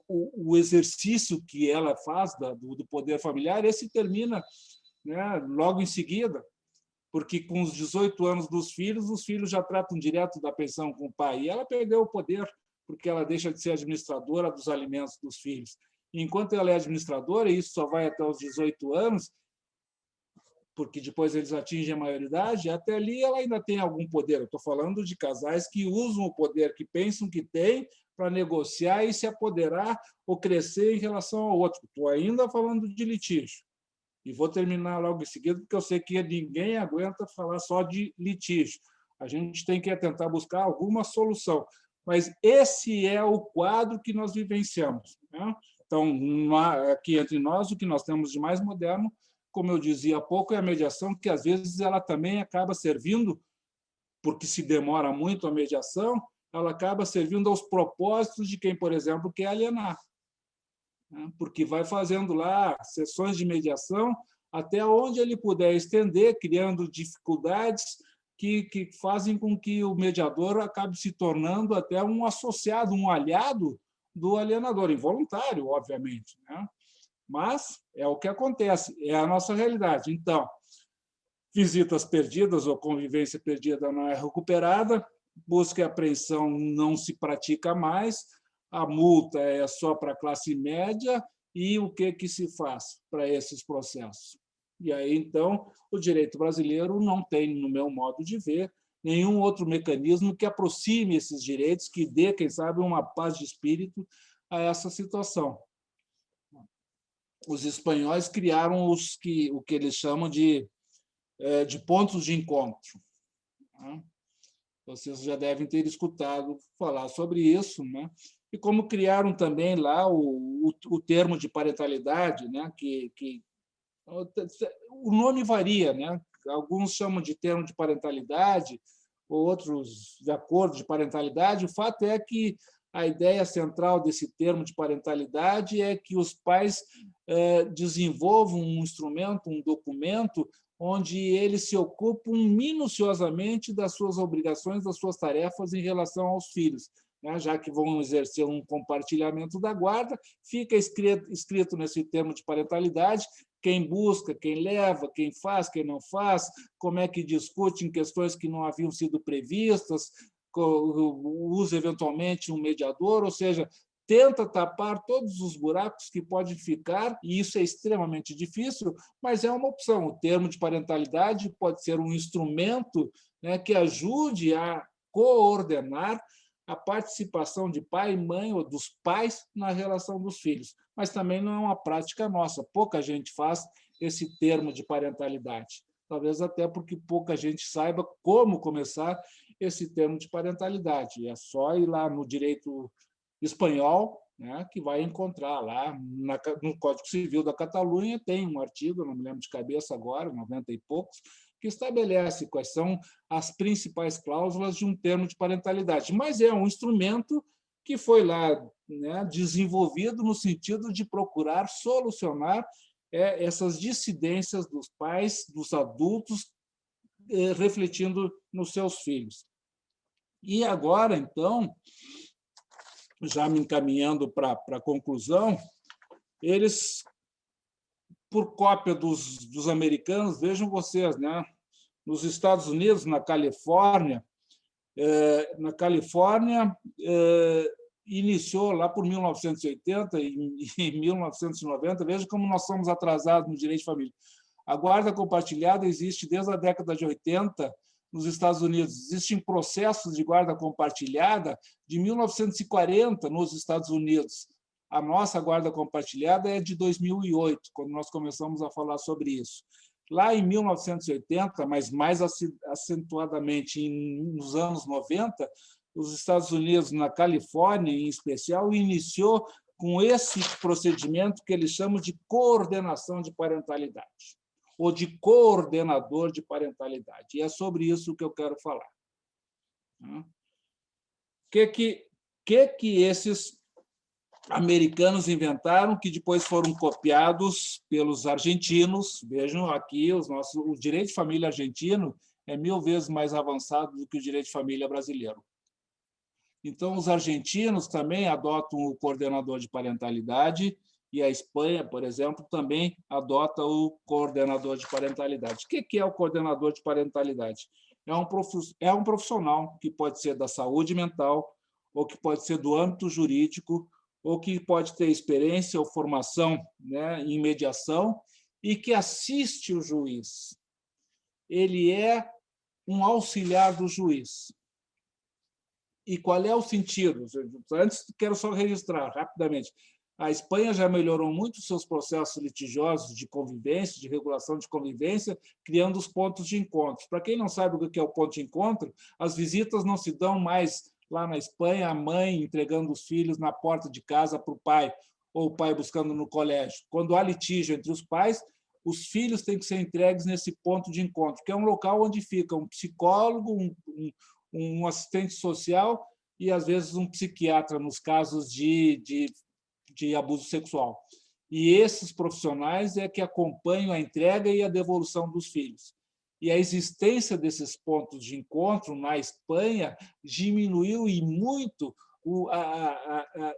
o exercício que ela faz do poder familiar, esse termina, né, logo em seguida, porque com os 18 anos dos filhos, os filhos já tratam direto da pensão com o pai, e ela perdeu o poder, porque ela deixa de ser administradora dos alimentos dos filhos. Enquanto ela é administradora, e isso só vai até os 18 anos, porque depois eles atingem a maioridade, até ali ela ainda tem algum poder. Eu estou falando de casais que usam o poder que pensam que têm para negociar e se apoderar ou crescer em relação ao outro. Estou ainda falando de litígio. E vou terminar logo em seguida, porque eu sei que ninguém aguenta falar só de litígio. A gente tem que tentar buscar alguma solução. Mas esse é o quadro que nós vivenciamos, né? Então, aqui entre nós, o que nós temos de mais moderno, como eu dizia há pouco, é a mediação, que às vezes ela também acaba servindo, porque se demora muito a mediação, ela acaba servindo aos propósitos de quem, por exemplo, quer alienar. Porque vai fazendo lá sessões de mediação até onde ele puder estender, criando dificuldades que fazem com que o mediador acabe se tornando até um associado, um aliado do alienador, involuntário, obviamente, né? Mas é o que acontece, é a nossa realidade. Então, visitas perdidas ou convivência perdida não é recuperada, busca e apreensão não se pratica mais, a multa é só para a classe média, e o que se faz para esses processos? E aí, então, o direito brasileiro não tem, no meu modo de ver, nenhum outro mecanismo que aproxime esses direitos, que dê, quem sabe, uma paz de espírito a essa situação. Os espanhóis criaram o que eles chamam de pontos de encontro. Vocês já devem ter escutado falar sobre isso, né? E como criaram também lá o termo de parentalidade, né? Que o nome varia, né? Alguns chamam de termo de parentalidade, outros de acordo de parentalidade. O fato é que a ideia central desse termo de parentalidade é que os pais desenvolvam um instrumento, um documento, onde eles se ocupam minuciosamente das suas obrigações, das suas tarefas em relação aos filhos. Já que vão exercer um compartilhamento da guarda, fica escrito nesse termo de parentalidade quem busca, quem leva, quem faz, quem não faz, como é que discute em questões que não haviam sido previstas, usa eventualmente um mediador, ou seja, tenta tapar todos os buracos que podem ficar, e isso é extremamente difícil, mas é uma opção. O termo de parentalidade pode ser um instrumento, né, que ajude a coordenar a participação de pai e mãe, ou dos pais, na relação dos filhos. Mas também não é uma prática nossa. Pouca gente faz esse termo de parentalidade. Talvez até porque pouca gente saiba como começar esse termo de parentalidade. É só ir lá no direito espanhol, né, que vai encontrar lá no Código Civil da Catalunha, tem um artigo, não me lembro de cabeça agora, 90 e poucos, que estabelece quais são as principais cláusulas de um termo de parentalidade. Mas é um instrumento que foi lá, né, desenvolvido no sentido de procurar solucionar essas dissidências dos pais, dos adultos, refletindo nos seus filhos. E agora, então, já me encaminhando para a conclusão, eles, por cópia dos americanos, vejam vocês, né? Nos Estados Unidos, na Califórnia, na Califórnia, iniciou lá por 1980 e 1990. Veja como nós somos atrasados no direito de família. A guarda compartilhada existe desde a década de 80 nos Estados Unidos. Existem processos de guarda compartilhada de 1940 nos Estados Unidos. A nossa guarda compartilhada é de 2008, quando nós começamos a falar sobre isso. Lá em 1980, mas mais acentuadamente nos anos 90, os Estados Unidos, na Califórnia, em especial, iniciou com esse procedimento que eles chamam de coordenação de parentalidade, ou de coordenador de parentalidade. E é sobre isso que eu quero falar. O que esses americanos inventaram, que depois foram copiados pelos argentinos? Vejam aqui, o direito de família argentino é 1000 vezes mais avançado do que o direito de família brasileiro. Então, os argentinos também adotam o coordenador de parentalidade, e a Espanha, por exemplo, também adota o coordenador de parentalidade. O que é o coordenador de parentalidade? É um profissional que pode ser da saúde mental, ou que pode ser do âmbito jurídico, ou que pode ter experiência ou formação, né, em mediação, e que assiste o juiz. Ele é um auxiliar do juiz. E qual é o sentido? Antes, quero só registrar rapidamente. A Espanha já melhorou muito os seus processos litigiosos de convivência, de regulação de convivência, criando os pontos de encontro. Para quem não sabe o que é o ponto de encontro, as visitas não se dão mais lá na Espanha, a mãe entregando os filhos na porta de casa para o pai, ou o pai buscando no colégio. Quando há litígio entre os pais, os filhos têm que ser entregues nesse ponto de encontro, que é um local onde fica um psicólogo, um assistente social e, às vezes, um psiquiatra, nos casos de abuso sexual. E esses profissionais é que acompanham a entrega e a devolução dos filhos. E a existência desses pontos de encontro na Espanha diminuiu e muito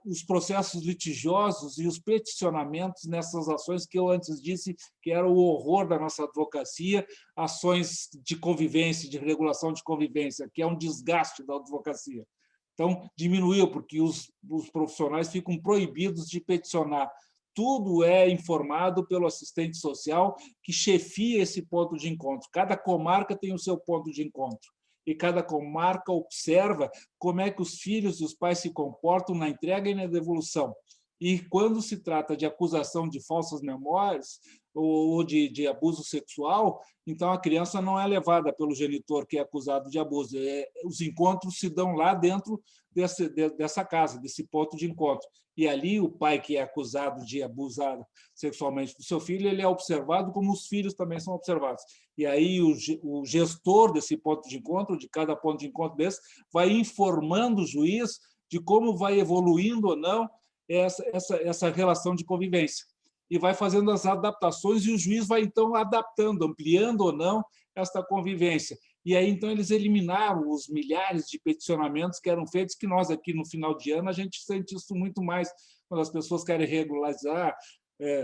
os processos litigiosos e os peticionamentos nessas ações que eu antes disse que era o horror da nossa advocacia, ações de convivência, de regulação de convivência, que é um desgaste da advocacia. Então, diminuiu, porque os profissionais ficam proibidos de peticionar. Tudo é informado pelo assistente social que chefia esse ponto de encontro. Cada comarca tem o seu ponto de encontro. E cada comarca observa como é que os filhos e os pais se comportam na entrega e na devolução. E quando se trata de acusação de falsas memórias ou de abuso sexual, então a criança não é levada pelo genitor que é acusado de abuso. Os encontros se dão lá dentro dessa casa, desse ponto de encontro. E ali o pai que é acusado de abusar sexualmente do seu filho, ele é observado como os filhos também são observados. E aí o gestor desse ponto de encontro, de cada ponto de encontro desse, vai informando o juiz de como vai evoluindo ou não essa relação de convivência. E vai fazendo as adaptações, e o juiz vai, então, adaptando, ampliando ou não esta convivência. E aí, então, eles eliminaram os milhares de peticionamentos que eram feitos, que nós, aqui no final de ano, a gente sente isso muito mais, quando as pessoas querem regularizar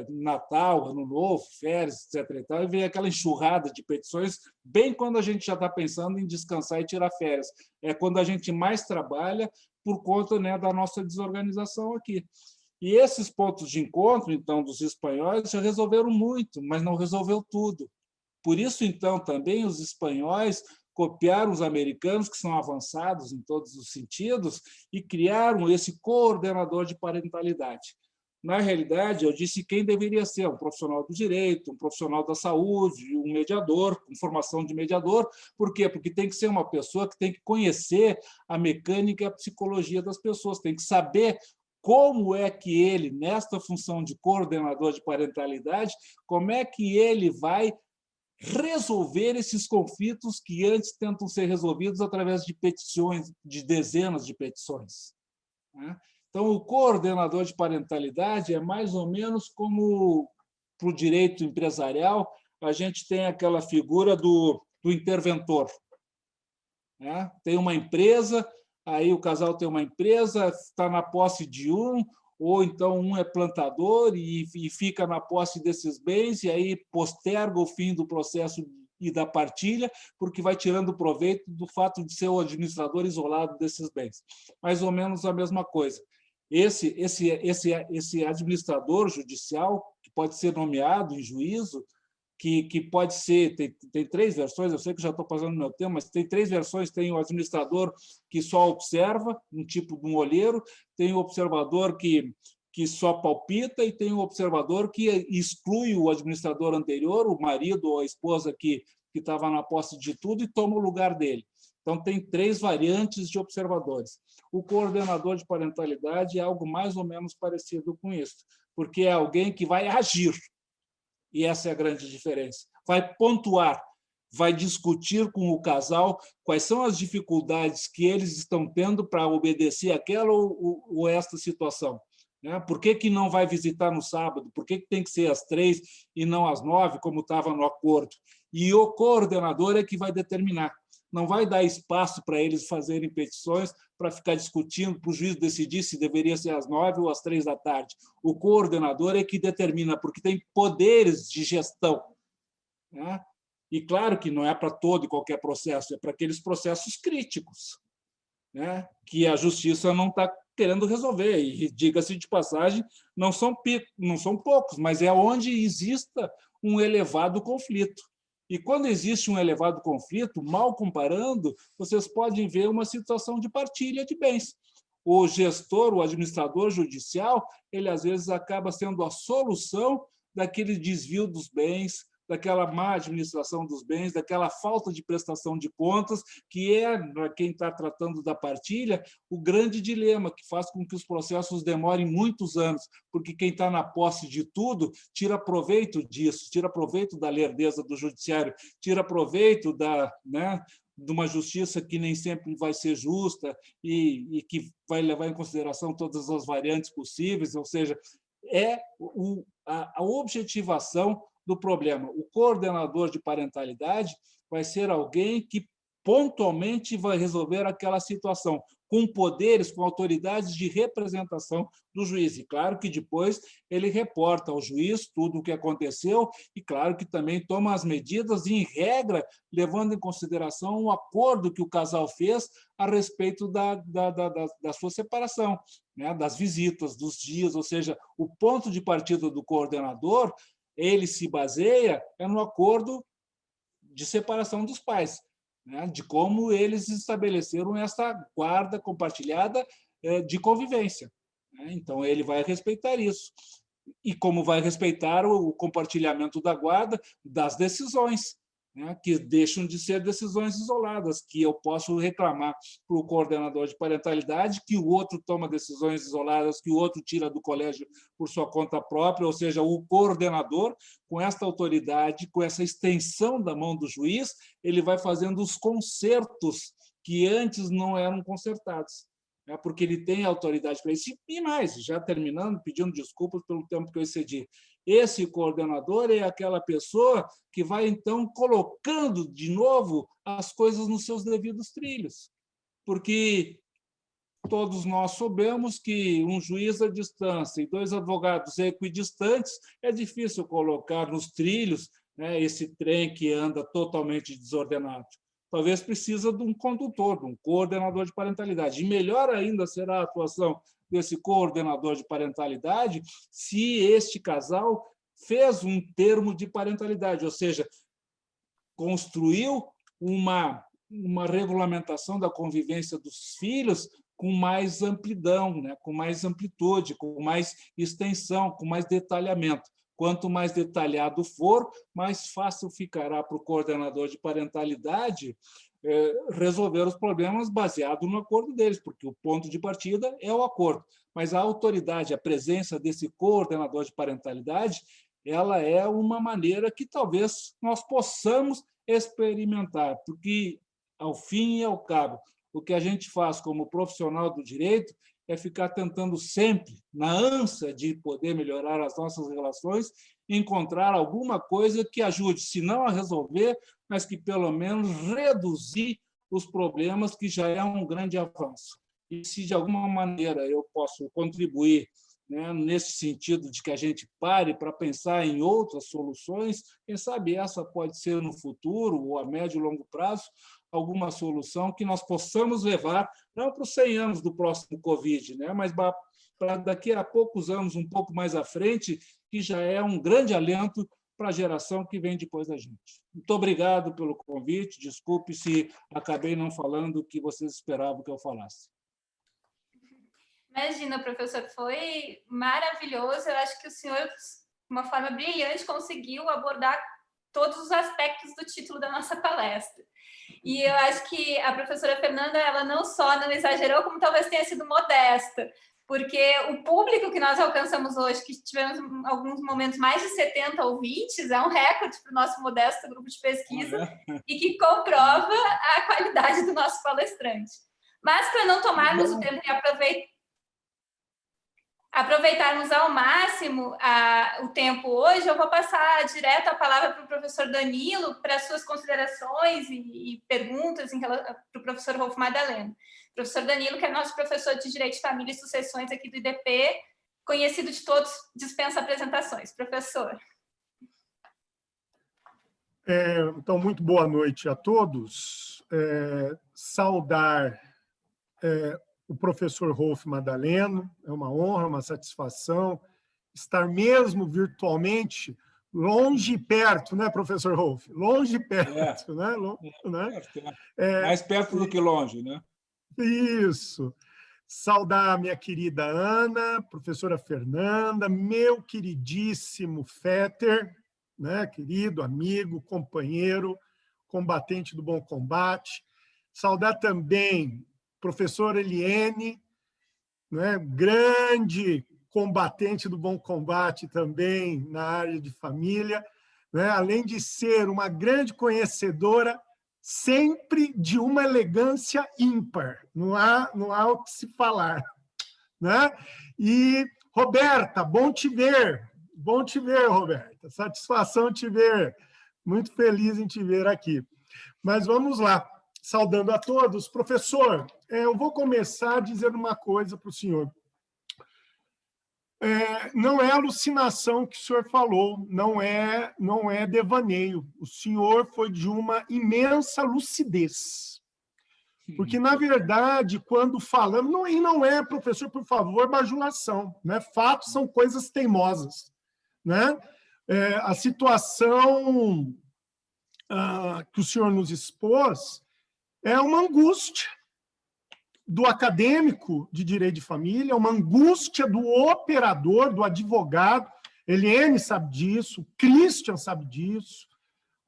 Natal, Ano Novo, férias, etc. E tal, e vem aquela enxurrada de petições, bem quando a gente já está pensando em descansar e tirar férias. É quando a gente mais trabalha por conta, né, da nossa desorganização aqui. E esses pontos de encontro, então, dos espanhóis, já resolveram muito, mas não resolveu tudo. Por isso, então, também os espanhóis copiaram os americanos, que são avançados em todos os sentidos, e criaram esse coordenador de parentalidade. Na realidade, eu disse quem deveria ser: um profissional do direito, um profissional da saúde, um mediador, com formação de mediador. Por quê? Porque tem que ser uma pessoa que tem que conhecer a mecânica e a psicologia das pessoas, tem que saber como é que ele, nesta função de coordenador de parentalidade, como é que ele vai resolver esses conflitos que antes tentam ser resolvidos através de petições, de dezenas de petições. Então, o coordenador de parentalidade é mais ou menos como, para o direito empresarial, a gente tem aquela figura do interventor. Tem uma empresa, aí o casal tem uma empresa, está na posse de um, ou então um é plantador e fica na posse desses bens, e aí posterga o fim do processo e da partilha, porque vai tirando proveito do fato de ser o administrador isolado desses bens. Mais ou menos a mesma coisa. Esse administrador judicial, que pode ser nomeado em juízo, que pode ser, tem 3 versões, eu sei que já estou passando meu tempo, mas tem 3 versões, tem o administrador que só observa, um tipo de um olheiro, tem o observador que só palpita, e tem o observador que exclui o administrador anterior, o marido ou a esposa que estava na posse de tudo, e toma o lugar dele. Então, tem 3 variantes de observadores. O coordenador de parentalidade é algo mais ou menos parecido com isso, porque é alguém que vai agir, e essa é a grande diferença. Vai pontuar, vai discutir com o casal quais são as dificuldades que eles estão tendo para obedecer aquela ou esta situação. Por que não vai visitar no sábado? Por que tem que ser às 3 e não às 9, como estava no acordo? E o coordenador é que vai determinar. Não vai dar espaço para eles fazerem petições para ficar discutindo, para o juiz decidir se deveria ser às 9 ou às 3 da tarde. O coordenador é que determina, porque tem poderes de gestão. E claro que não é para todo e qualquer processo, é para aqueles processos críticos, que a justiça não está querendo resolver. E, diga-se de passagem, não são poucos, mas é onde exista um elevado conflito. E quando existe um elevado conflito, mal comparando, vocês podem ver uma situação de partilha de bens. O gestor, o administrador judicial, ele às vezes acaba sendo a solução daquele desvio dos bens, daquela má administração dos bens, daquela falta de prestação de contas, que é, para quem está tratando da partilha, o grande dilema que faz com que os processos demorem muitos anos, porque quem está na posse de tudo tira proveito disso, tira proveito da lerdeza do judiciário, tira proveito de uma justiça que nem sempre vai ser justa e que vai levar em consideração todas as variantes possíveis, ou seja, é a objetivação do problema. O coordenador de parentalidade vai ser alguém que pontualmente vai resolver aquela situação, com poderes, com autoridades de representação do juiz. E claro que depois ele reporta ao juiz tudo o que aconteceu e claro que também toma as medidas em regra, levando em consideração o acordo que o casal fez a respeito da sua separação, das visitas, dos dias, ou seja, o ponto de partida do coordenador ele se baseia no acordo de separação dos pais, de como eles estabeleceram essa guarda compartilhada de convivência. Então, ele vai respeitar isso. E como vai respeitar o compartilhamento da guarda das decisões, que deixam de ser decisões isoladas, que eu posso reclamar para o coordenador de parentalidade, que o outro toma decisões isoladas, que o outro tira do colégio por sua conta própria, ou seja, o coordenador, com esta autoridade, com essa extensão da mão do juiz, ele vai fazendo os consertos que antes não eram consertados, porque ele tem autoridade para isso. E mais, já terminando, pedindo desculpas pelo tempo que eu excedi, esse coordenador é aquela pessoa que vai, então, colocando de novo as coisas nos seus devidos trilhos. Porque todos nós sabemos que um juiz à distância e 2 advogados equidistantes é difícil colocar nos trilhos esse trem que anda totalmente desordenado. Talvez precisa de um condutor, de um coordenador de parentalidade. E melhor ainda será a atuação desse coordenador de parentalidade se este casal fez um termo de parentalidade, ou seja, construiu uma regulamentação da convivência dos filhos com mais amplidão, com mais amplitude, com mais extensão, com mais detalhamento. Quanto mais detalhado for, mais fácil ficará para o coordenador de parentalidade resolver os problemas baseado no acordo deles, porque o ponto de partida é o acordo. Mas a autoridade, a presença desse coordenador de parentalidade, ela é uma maneira que talvez nós possamos experimentar, porque, ao fim e ao cabo, o que a gente faz como profissional do direito é ficar tentando sempre, na ânsia de poder melhorar as nossas relações, encontrar alguma coisa que ajude, se não a resolver, mas que pelo menos reduzir os problemas, que já é um grande avanço. E se de alguma maneira eu posso contribuir né, nesse sentido de que a gente pare para pensar em outras soluções. Quem sabe essa pode ser no futuro, ou a médio e longo prazo, alguma solução que nós possamos levar, não para os 100 anos do próximo Covid, né, mas para daqui a poucos anos, um pouco mais à frente, que já é um grande alento para a geração que vem depois da gente. Muito obrigado pelo convite. Desculpe se acabei não falando o que vocês esperavam que eu falasse. Imagina, professor, foi maravilhoso. Eu acho que o senhor, de uma forma brilhante, conseguiu abordar todos os aspectos do título da nossa palestra. E eu acho que a professora Fernanda, ela não só não exagerou, como talvez tenha sido modesta, porque o público que nós alcançamos hoje, que tivemos em alguns momentos mais de 70 ouvintes, é um recorde para o nosso modesto grupo de pesquisa e que comprova a qualidade do nosso palestrante. Mas, para não tomarmos o tempo e aproveitarmos ao máximo o tempo hoje, eu vou passar direto a palavra para o professor Danilo para suas considerações e perguntas para o professor Rolf Madaleno. Professor Danilo, que é nosso professor de Direito de Família e Sucessões aqui do IDP, conhecido de todos, dispensa apresentações. Professor. Então, muito boa noite a todos. Saudar o professor Rolf Madaleno, é uma honra, uma satisfação estar mesmo virtualmente, longe e perto, né, professor Rolf? Longe e perto, né? Mais perto do que longe, né? Isso. Saudar a minha querida Ana, professora Fernanda, meu queridíssimo Fetter, né, querido amigo, companheiro, combatente do bom combate. Saudar também professora Eliene, né, grande combatente do bom combate também na área de família, né, além de ser uma grande conhecedora sempre de uma elegância ímpar, não há o que se falar, né? E Roberta, bom te ver, Roberta, satisfação te ver, muito feliz em te ver aqui. Mas vamos lá, saudando a todos. Professor, eu vou começar dizendo uma coisa para o senhor. Não é alucinação que o senhor falou, não é devaneio. O senhor foi de uma imensa lucidez. Porque, na verdade, quando falamos... E não é, professor, por favor, bajulação, né? Fatos são coisas teimosas, né? A situação que o senhor nos expôs é uma angústia do acadêmico de direito de família, uma angústia do operador, do advogado. Eliene sabe disso, Christian sabe disso.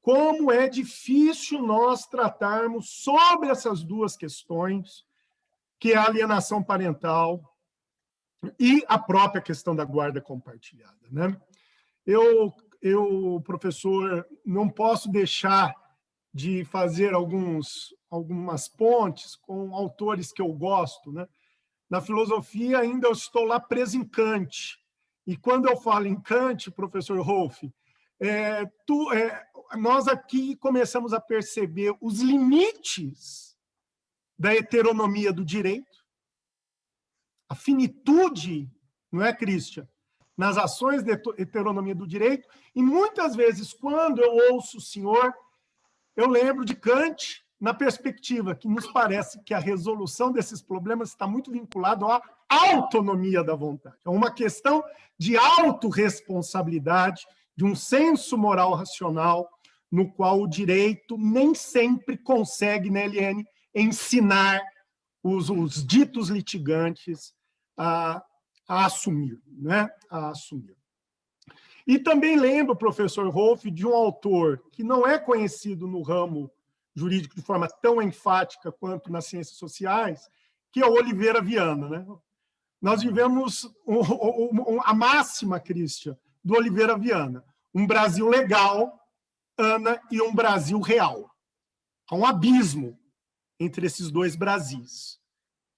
Como é difícil nós tratarmos sobre essas duas questões, que é a alienação parental e a própria questão da guarda compartilhada, né? Eu, professor, não posso deixar de fazer algumas pontes com autores que eu gosto, né? Na filosofia, ainda eu estou lá preso em Kant. E quando eu falo em Kant, professor Rolf, nós aqui começamos a perceber os limites da heteronomia do direito, a finitude, não é, Christian? Nas ações de heteronomia do direito, e muitas vezes, quando eu ouço o senhor, eu lembro de Kant na perspectiva que nos parece que a resolução desses problemas está muito vinculada à autonomia da vontade, a uma questão de autorresponsabilidade, de um senso moral racional, no qual o direito nem sempre consegue, né, Eliane, ensinar os ditos litigantes a assumir, né? A assumir. E também lembro, professor Rolf, de um autor que não é conhecido no ramo jurídico de forma tão enfática quanto nas ciências sociais, que é o Oliveira Viana, né? Nós vivemos a máxima, Christian, do Oliveira Viana. Um Brasil legal, Ana, e um Brasil real. Há um abismo entre esses dois Brasis,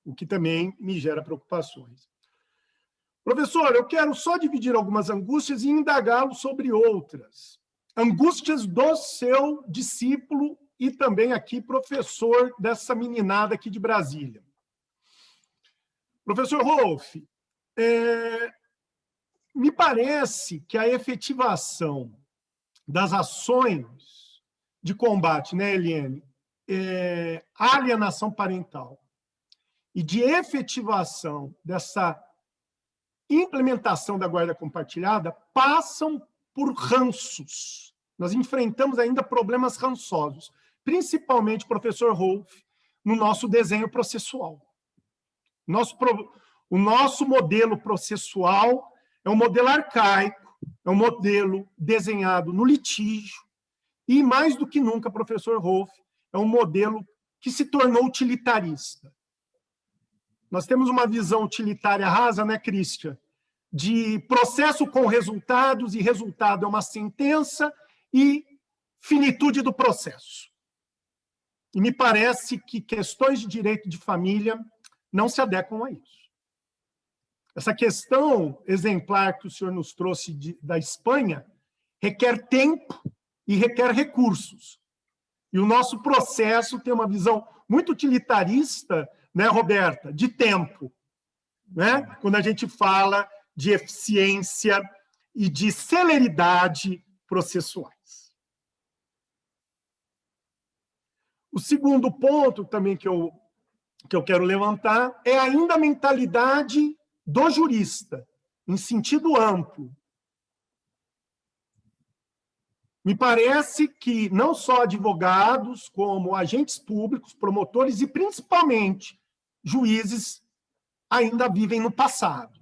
o que também me gera preocupações. Professor, eu quero só dividir algumas angústias e indagá-lo sobre outras. Angústias do seu discípulo e também aqui professor dessa meninada aqui de Brasília. Professor Rolf, me parece que a efetivação das ações de combate, né, Eliane, à alienação parental e de efetivação dessa implementação da guarda compartilhada passam por ranços. Nós enfrentamos ainda problemas rançosos, principalmente, professor Rolf, no nosso desenho processual. O nosso modelo processual é um modelo arcaico, é um modelo desenhado no litígio, e, mais do que nunca, professor Rolf, é um modelo que se tornou utilitarista. Nós temos uma visão utilitária rasa, né, Christian? De processo com resultados, e resultado é uma sentença, e finitude do processo. E me parece que questões de direito de família não se adequam a isso. Essa questão exemplar que o senhor nos trouxe da Espanha requer tempo e requer recursos. E o nosso processo tem uma visão muito utilitarista, né, Roberta, de tempo, né? Quando a gente fala de eficiência e de celeridade processuais. O segundo ponto também que eu quero levantar é ainda a mentalidade do jurista, em sentido amplo. Me parece que não só advogados, como agentes públicos, promotores e, principalmente, juízes, ainda vivem no passado.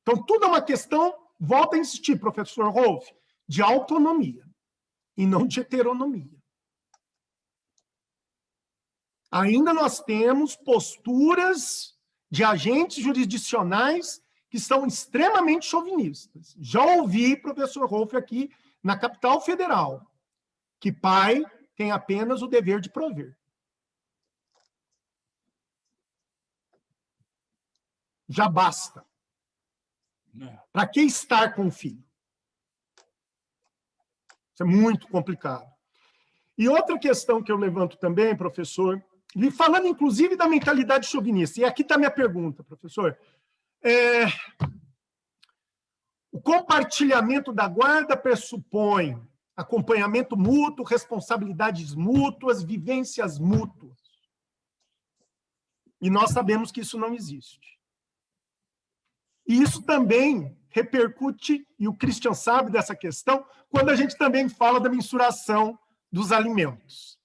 Então, tudo é uma questão, volto a insistir, professor Rolf, de autonomia, e não de heteronomia. Ainda nós temos posturas de agentes jurisdicionais que são extremamente chauvinistas. Já ouvi, professor Rolf, aqui na capital federal, que pai tem apenas o dever de prover. Já basta. Para que estar com o filho? Isso é muito complicado. E outra questão que eu levanto também, professor, e falando inclusive da mentalidade chauvinista, e aqui está a minha pergunta, professor. O compartilhamento da guarda pressupõe acompanhamento mútuo, responsabilidades mútuas, vivências mútuas. E nós sabemos que isso não existe. E isso também repercute, e o Christian sabe dessa questão, quando a gente também fala da mensuração dos alimentos.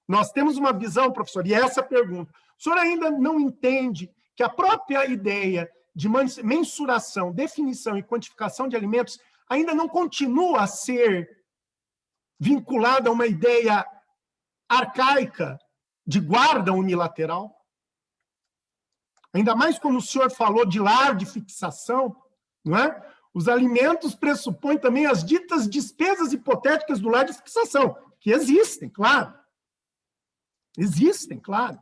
Nós temos uma visão, professor, e essa pergunta, o senhor ainda não entende que a própria ideia de mensuração, definição e quantificação de alimentos ainda não continua a ser vinculada a uma ideia arcaica de guarda unilateral? Ainda mais quando o senhor falou de lar de fixação, não é? Os alimentos pressupõem também as ditas despesas hipotéticas do lar de fixação, que existem, claro. Existem, claro.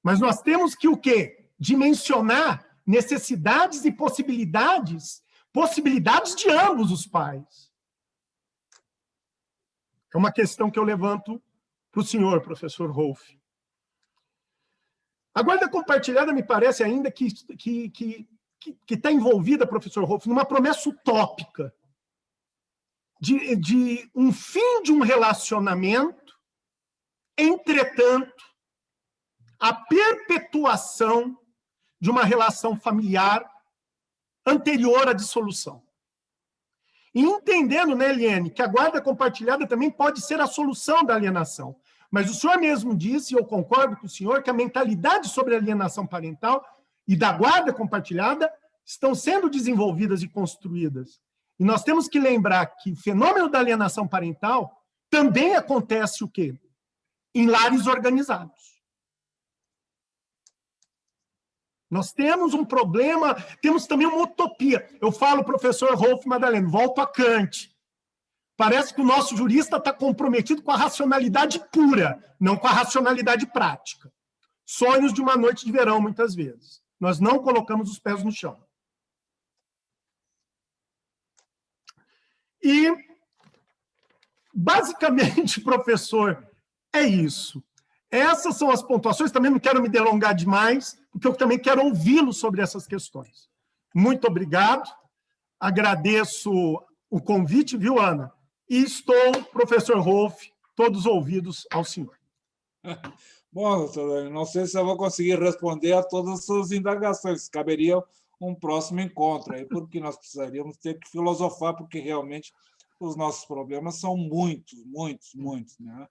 Mas nós temos que o quê? Dimensionar necessidades e possibilidades de ambos os pais. É uma questão que eu levanto para o senhor, professor Rolf. A guarda compartilhada me parece ainda que está envolvida, professor Rolf, numa promessa utópica de um fim de um relacionamento, entretanto, a perpetuação de uma relação familiar anterior à dissolução. E entendendo, né, Eliane, que a guarda compartilhada também pode ser a solução da alienação. Mas o senhor mesmo disse, e eu concordo com o senhor, que a mentalidade sobre a alienação parental e da guarda compartilhada estão sendo desenvolvidas e construídas. E nós temos que lembrar que o fenômeno da alienação parental também acontece o quê? Em lares organizados. Nós temos um problema, temos também uma utopia. Eu falo, professor Rolf Madaleno, volto a Kant. Parece que o nosso jurista está comprometido com a racionalidade pura, não com a racionalidade prática. Sonhos de uma noite de verão, muitas vezes. Nós não colocamos os pés no chão. E, basicamente, professor, é isso. Essas são as pontuações, também não quero me delongar demais, porque eu também quero ouvi-lo sobre essas questões. Muito obrigado, agradeço o convite, viu, Ana? E estou, professor Rolf, todos ouvidos ao senhor. Bom, doutor Dani, não sei se eu vou conseguir responder a todas as suas indagações, caberia um próximo encontro, aí, porque nós precisaríamos ter que filosofar, porque realmente os nossos problemas são muitos, muitos, muitos, né?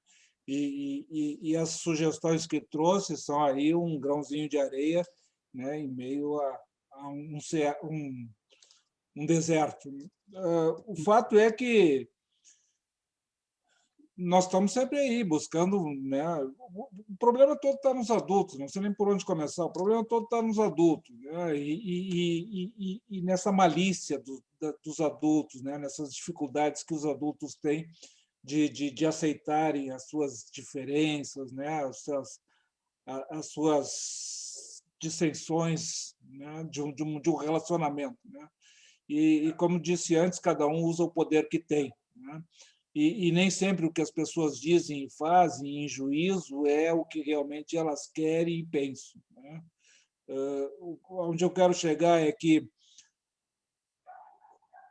E as sugestões que trouxe são aí um grãozinho de areia, né, em meio a um deserto. O fato é que nós estamos sempre aí buscando, né? O problema todo está nos adultos, não sei nem por onde começar, o problema todo está nos adultos, né? E nessa malícia dos adultos, né? Nessas dificuldades que os adultos têm de aceitarem as suas diferenças, né? As suas dissensões, né? de um relacionamento, né? E, como disse antes, cada um usa o poder que tem, né? E nem sempre o que as pessoas dizem e fazem em juízo é o que realmente elas querem e pensam, né? Onde eu quero chegar é que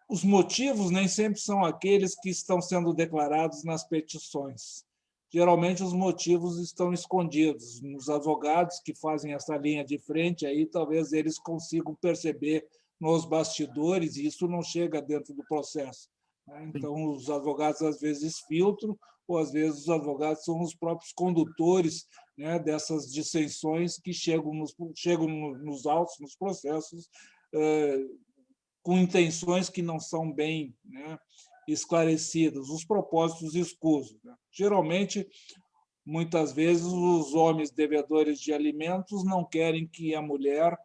os motivos nem sempre são aqueles que estão sendo declarados nas petições. Geralmente, os motivos estão escondidos nos advogados que fazem essa linha de frente, aí talvez eles consigam perceber nos bastidores, e isso não chega dentro do processo, né? Então, os advogados, às vezes, filtram, ou, às vezes, os advogados são os próprios condutores, né, dessas dissensões que chegam nos autos, nos processos, com intenções que não são bem, né, esclarecidas, os propósitos escusos, né? Geralmente, muitas vezes, os homens devedores de alimentos não querem que a mulher,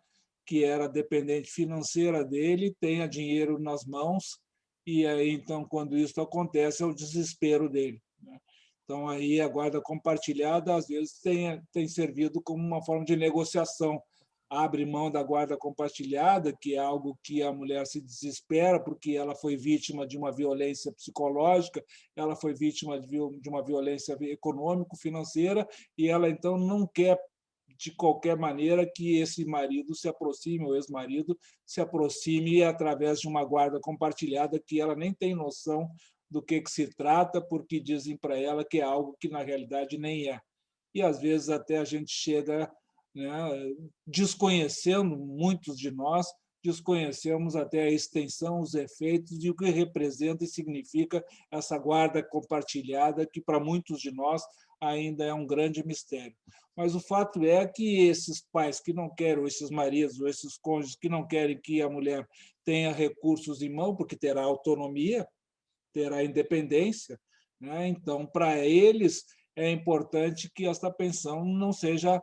que era dependente financeira dele, tenha dinheiro nas mãos, e aí, então, quando isso acontece, é o desespero dele, né? Então, aí a guarda compartilhada, às vezes, tem servido como uma forma de negociação. Abre mão da guarda compartilhada, que é algo que a mulher se desespera, porque ela foi vítima de uma violência psicológica, ela foi vítima de uma violência econômico-financeira, e ela, então, não quer, de qualquer maneira, que esse marido se aproxime, ou ex-marido se aproxime através de uma guarda compartilhada, que ela nem tem noção do que se trata, porque dizem para ela que é algo que, na realidade, nem é. E, às vezes, até a gente chega, né, desconhecendo, muitos de nós, desconhecemos até a extensão, os efeitos e o que representa e significa essa guarda compartilhada, que para muitos de nós ainda é um grande mistério. Mas o fato é que esses pais que não querem, ou esses maridos, ou esses cônjuges que não querem que a mulher tenha recursos em mão, porque terá autonomia, terá independência, né? Então, para eles, é importante que esta pensão não seja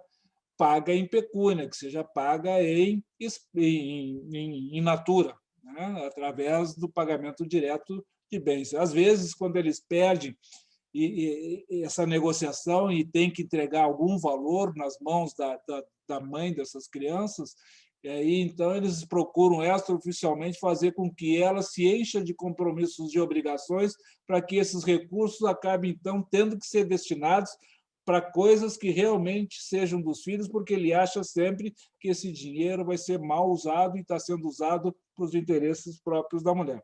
paga em pecúnia, que seja paga em natura, né? Através do pagamento direto de bens. Às vezes, quando eles perdem essa negociação e tem que entregar algum valor nas mãos da mãe dessas crianças, e aí, então, eles procuram extraoficialmente fazer com que ela se encha de compromissos, de obrigações, para que esses recursos acabem, então, tendo que ser destinados para coisas que realmente sejam dos filhos, porque ele acha sempre que esse dinheiro vai ser mal usado e está sendo usado para os interesses próprios da mulher.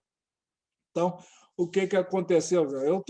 Então, o que aconteceu? Eu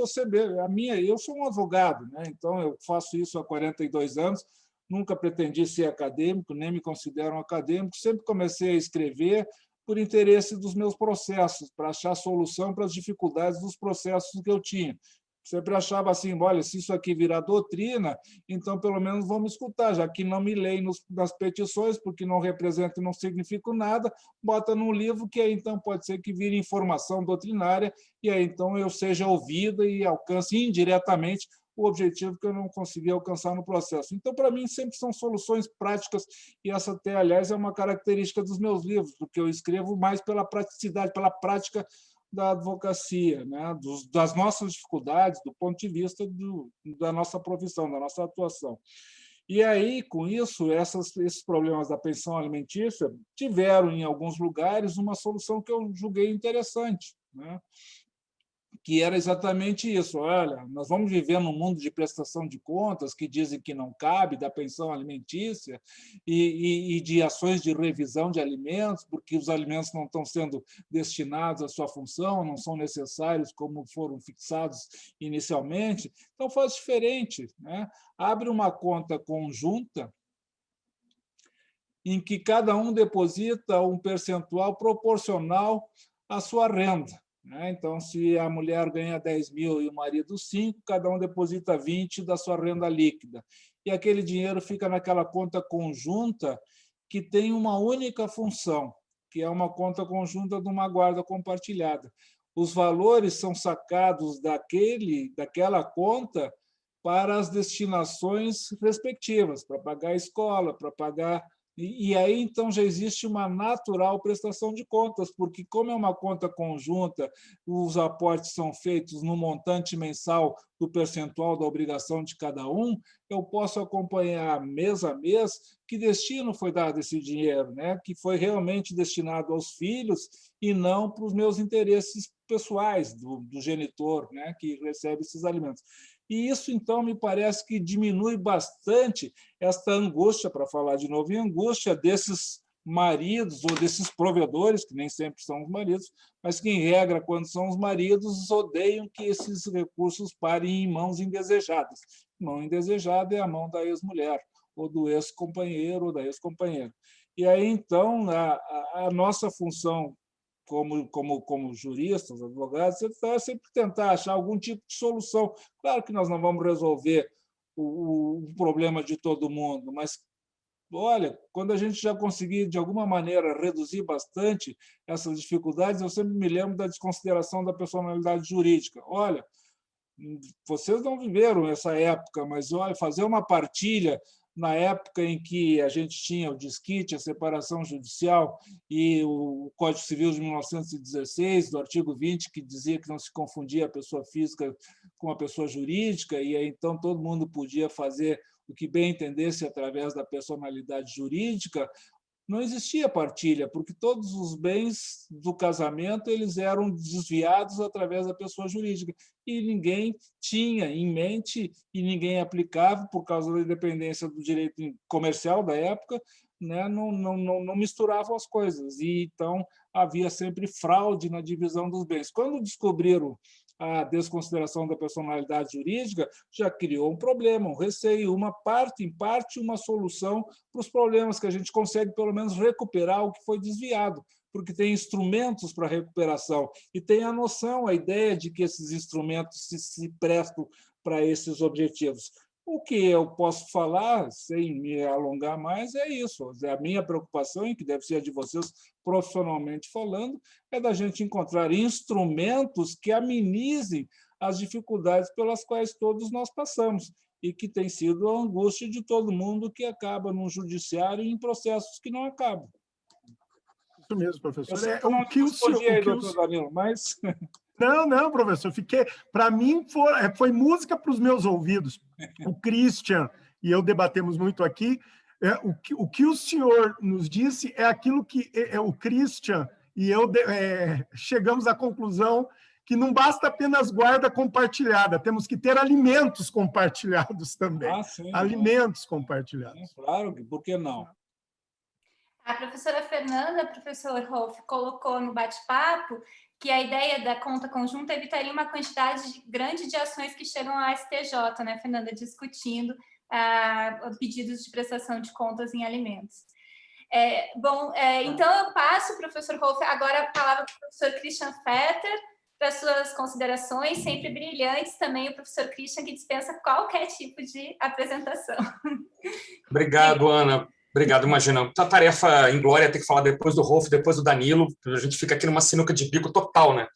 sou um advogado, né? Então eu faço isso há 42 anos, nunca pretendi ser acadêmico, nem me considero um acadêmico, sempre comecei a escrever por interesse dos meus processos, para achar solução para as dificuldades dos processos que eu tinha. Sempre achava assim, olha, se isso aqui virar doutrina, então pelo menos vamos escutar, já que não me leem nas petições, porque não representa e não significa nada, bota num livro que aí então pode ser que vire informação doutrinária, e aí então eu seja ouvida e alcance indiretamente o objetivo que eu não consegui alcançar no processo. Então, para mim, sempre são soluções práticas, e essa até, aliás, é uma característica dos meus livros, porque eu escrevo mais pela praticidade, pela prática da advocacia, né? Das nossas dificuldades, do ponto de vista da nossa profissão, da nossa atuação. E aí, com isso, esses problemas da pensão alimentícia tiveram, em alguns lugares, uma solução que eu julguei interessante, né? que era exatamente isso. Olha, nós vamos viver num mundo de prestação de contas que dizem que não cabe, da pensão alimentícia e de ações de revisão de alimentos, porque os alimentos não estão sendo destinados à sua função, não são necessários como foram fixados inicialmente. Então, faz diferente, né? Abre uma conta conjunta em que cada um deposita um percentual proporcional à sua renda. Então, se a mulher ganha 10 mil e o marido 5, cada um deposita 20 da sua renda líquida. E aquele dinheiro fica naquela conta conjunta que tem uma única função, que é uma conta conjunta de uma guarda compartilhada. Os valores são sacados daquela conta para as destinações respectivas, para pagar a escola, para pagar... E aí, então, já existe uma natural prestação de contas, porque, como é uma conta conjunta, os aportes são feitos no montante mensal do percentual da obrigação de cada um, eu posso acompanhar mês a mês que destino foi dado esse dinheiro, né? Que foi realmente destinado aos filhos e não para os meus interesses pessoais do genitor, né? Que recebe esses alimentos. E isso, então, me parece que diminui bastante esta angústia, para falar de novo em angústia, desses maridos ou desses provedores, que nem sempre são os maridos, mas que, em regra, quando são os maridos, odeiam que esses recursos parem em mãos indesejadas. Mão indesejada é a mão da ex-mulher, ou do ex-companheiro ou da ex-companheira. E aí, então, a nossa função como juristas, advogados, é sempre tentar achar algum tipo de solução. Claro que nós não vamos resolver o problema de todo mundo, mas, olha, quando a gente já conseguir, de alguma maneira, reduzir bastante essas dificuldades, eu sempre me lembro da desconsideração da personalidade jurídica. Olha, vocês não viveram essa época, mas, olha, fazer uma partilha na época em que a gente tinha o desquite, a separação judicial e o Código Civil de 1916, do artigo 20, que dizia que não se confundia a pessoa física com a pessoa jurídica, e aí, então, todo mundo podia fazer o que bem entendesse através da personalidade jurídica. Não existia partilha, porque todos os bens do casamento eles eram desviados através da pessoa jurídica. E ninguém tinha em mente e ninguém aplicava, por causa da independência do direito comercial da época, né? Não misturavam as coisas. E, então, havia sempre fraude na divisão dos bens. Quando descobriram a desconsideração da personalidade jurídica, já criou um problema, um receio, em parte, uma solução para os problemas que a gente consegue, pelo menos, recuperar o que foi desviado, porque tem instrumentos para recuperação e tem a noção, a ideia de que esses instrumentos se prestam para esses objetivos. O que eu posso falar, sem me alongar mais, é isso. A minha preocupação, e que deve ser a de vocês profissionalmente falando, é da gente encontrar instrumentos que amenizem as dificuldades pelas quais todos nós passamos e que tem sido a angústia de todo mundo que acaba no judiciário em processos que não acabam. Isso mesmo, professor. O que o senhor... doutor Danilo, mas... Não, professor. Para mim, foi música para os meus ouvidos. O Christian e eu debatemos muito aqui. O que o senhor nos disse é aquilo que o Christian e eu chegamos à conclusão que não basta apenas guarda compartilhada, temos que ter alimentos compartilhados também. Sim, alimentos compartilhados. Claro, por que não? A professora Fernanda, professor Rolf, colocou no bate-papo que a ideia da conta conjunta evitaria uma quantidade grande de ações que chegam à STJ, né, Fernanda, discutindo pedidos de prestação de contas em alimentos. Então eu passo, professor Rolf, agora a palavra para o professor Christian Fetter, para suas considerações, sempre brilhantes, também o professor Christian, que dispensa qualquer tipo de apresentação. Obrigado, Ana. Obrigado, imagina. A tarefa em glória é ter que falar depois do Rolf, depois do Danilo, a gente fica aqui numa sinuca de bico total, né?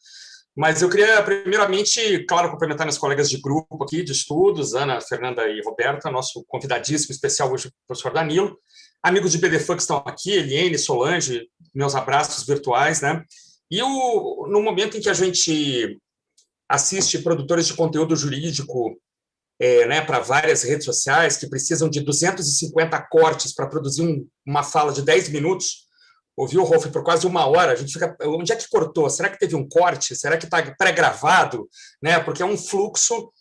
Mas eu queria, primeiramente, claro, cumprimentar meus colegas de grupo aqui, de estudos, Ana, Fernanda e Roberta, nosso convidadíssimo especial hoje, o professor Danilo, amigos de BDFAN que estão aqui, Eliane, Solange, meus abraços virtuais, né? E no momento em que a gente assiste produtores de conteúdo jurídico né, para várias redes sociais que precisam de 250 cortes para produzir uma fala de 10 minutos, ouvir o Rolf por quase 1 hora, a gente fica, onde é que cortou? Será que teve um corte? Será que está pré-gravado? Né? Porque é um fluxo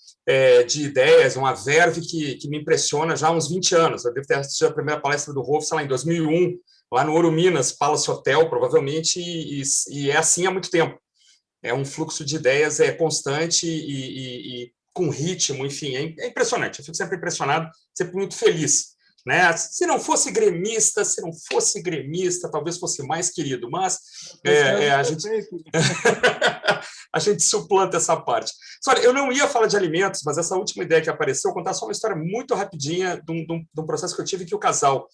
de ideias, uma verve que me impressiona já há uns 20 anos. Eu devo ter assistido a primeira palestra do Rolf, sei lá, em 2001, lá no Ouro Minas, Palace Hotel, provavelmente, e é assim há muito tempo. É um fluxo de ideias constante e com ritmo, enfim, é impressionante. Eu fico sempre impressionado, sempre muito feliz. Né? Se não fosse gremista, talvez fosse mais querido, mas a gente suplanta essa parte. Olha, eu não ia falar de alimentos, mas essa última ideia que apareceu, eu vou contar só uma história muito rapidinha de um processo que eu tive que o casal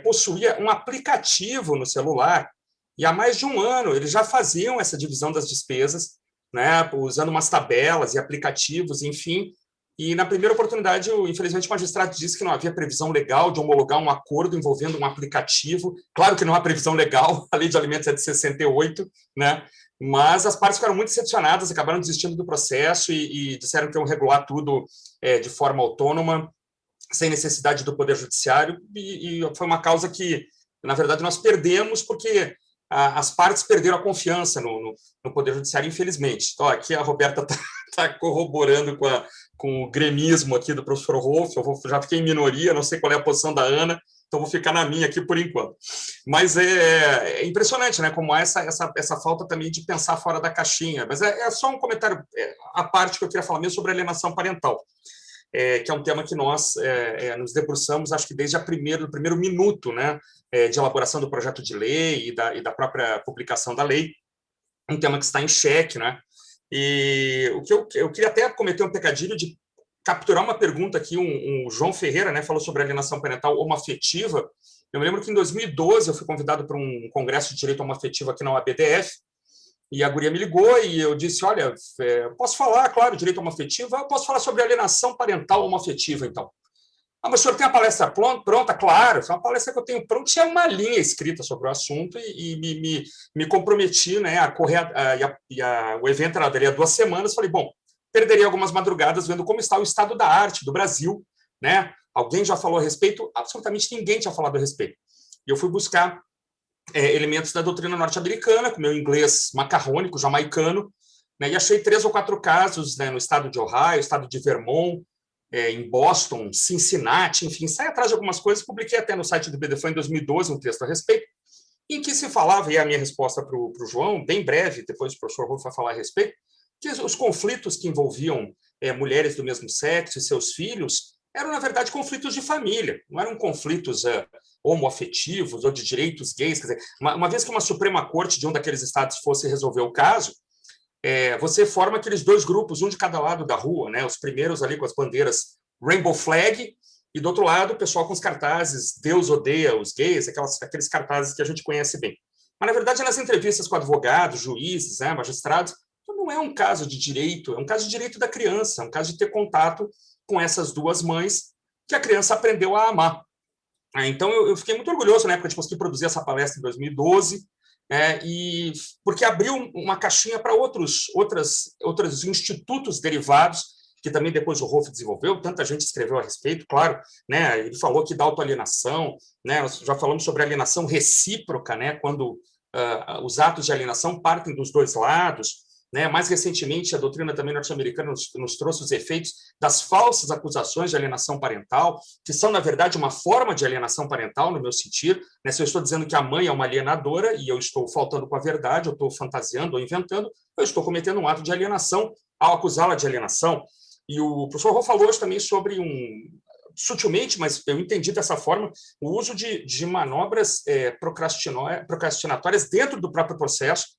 possuía um aplicativo no celular e há mais de 1 ano eles já faziam essa divisão das despesas, né, usando umas tabelas e aplicativos, enfim. E, na primeira oportunidade, infelizmente, o magistrado disse que não havia previsão legal de homologar um acordo envolvendo um aplicativo. Claro que não há previsão legal, a lei de alimentos é de 68, né? Mas as partes ficaram muito decepcionadas, acabaram desistindo do processo e disseram que iam regular tudo de forma autônoma, sem necessidade do Poder Judiciário, e foi uma causa que, na verdade, nós perdemos, porque as partes perderam a confiança no Poder Judiciário, infelizmente. Então, aqui a Roberta está corroborando com o gremismo aqui do professor Rolf. Já fiquei em minoria, não sei qual é a posição da Ana, então vou ficar na minha aqui por enquanto. Mas é impressionante, né, como há essa falta também de pensar fora da caixinha. Mas é só um comentário à parte que eu queria falar mesmo sobre alienação parental, que é um tema que nós nos debruçamos, acho que desde o primeiro minuto, né, de elaboração do projeto de lei e da própria publicação da lei, um tema que está em xeque, né? E o que eu queria até cometer um pecadilho de capturar uma pergunta aqui, o João Ferreira, né, falou sobre alienação parental homoafetiva. Eu me lembro que em 2012 eu fui convidado para um congresso de direito homoafetivo aqui na UABDF, e a guria me ligou e eu disse, olha, posso falar, claro, direito homoafetivo, eu posso falar sobre alienação parental homoafetiva, então. Mas o senhor tem a palestra pronta? Claro, é uma palestra que eu tenho pronta, tinha uma linha escrita sobre o assunto e me comprometi, né, a correr, o evento era dali há 2 semanas, falei, bom, perderia algumas madrugadas vendo como está o estado da arte do Brasil, né? Alguém já falou a respeito? Absolutamente ninguém tinha falado a respeito. E eu fui buscar elementos da doutrina norte-americana, com meu inglês macarrônico, jamaicano, né, e achei 3 ou 4 casos, né, no estado de Ohio, estado de Vermont, em Boston, Cincinnati, enfim, saí atrás de algumas coisas, publiquei até no site do BDFAN em 2012 um texto a respeito, em que se falava, e a minha resposta para o João, bem breve, depois o professor Rolf vai falar a respeito, que os conflitos que envolviam mulheres do mesmo sexo e seus filhos eram, na verdade, conflitos de família, não eram conflitos homoafetivos ou de direitos gays. Quer dizer, uma vez que uma Suprema Corte de um daqueles estados fosse resolver o caso, você forma aqueles 2 grupos, um de cada lado da rua, né? Os primeiros ali com as bandeiras Rainbow Flag, e do outro lado o pessoal com os cartazes Deus odeia os gays, aqueles cartazes que a gente conhece bem. Mas, na verdade, nas entrevistas com advogados, juízes, magistrados, não é um caso de direito, é um caso de direito da criança, é um caso de ter contato com essas 2 mães que a criança aprendeu a amar. Então, eu fiquei muito orgulhoso na época de conseguir produzir essa palestra em 2012, e porque abriu uma caixinha para outros institutos derivados, que também depois o Rolf desenvolveu, tanta gente escreveu a respeito, claro, né, ele falou aqui da autoalienação, né, nós já falamos sobre alienação recíproca, né, quando os atos de alienação partem dos 2 lados, né, mais recentemente a doutrina também norte-americana nos trouxe os efeitos das falsas acusações de alienação parental, que são, na verdade, uma forma de alienação parental, no meu sentido, né, se eu estou dizendo que a mãe é uma alienadora e eu estou faltando com a verdade, eu estou fantasiando ou inventando, eu estou cometendo um ato de alienação ao acusá-la de alienação. E o professor Rolf falou hoje também sobre sutilmente, mas eu entendi dessa forma, o uso de manobras procrastinatórias dentro do próprio processo,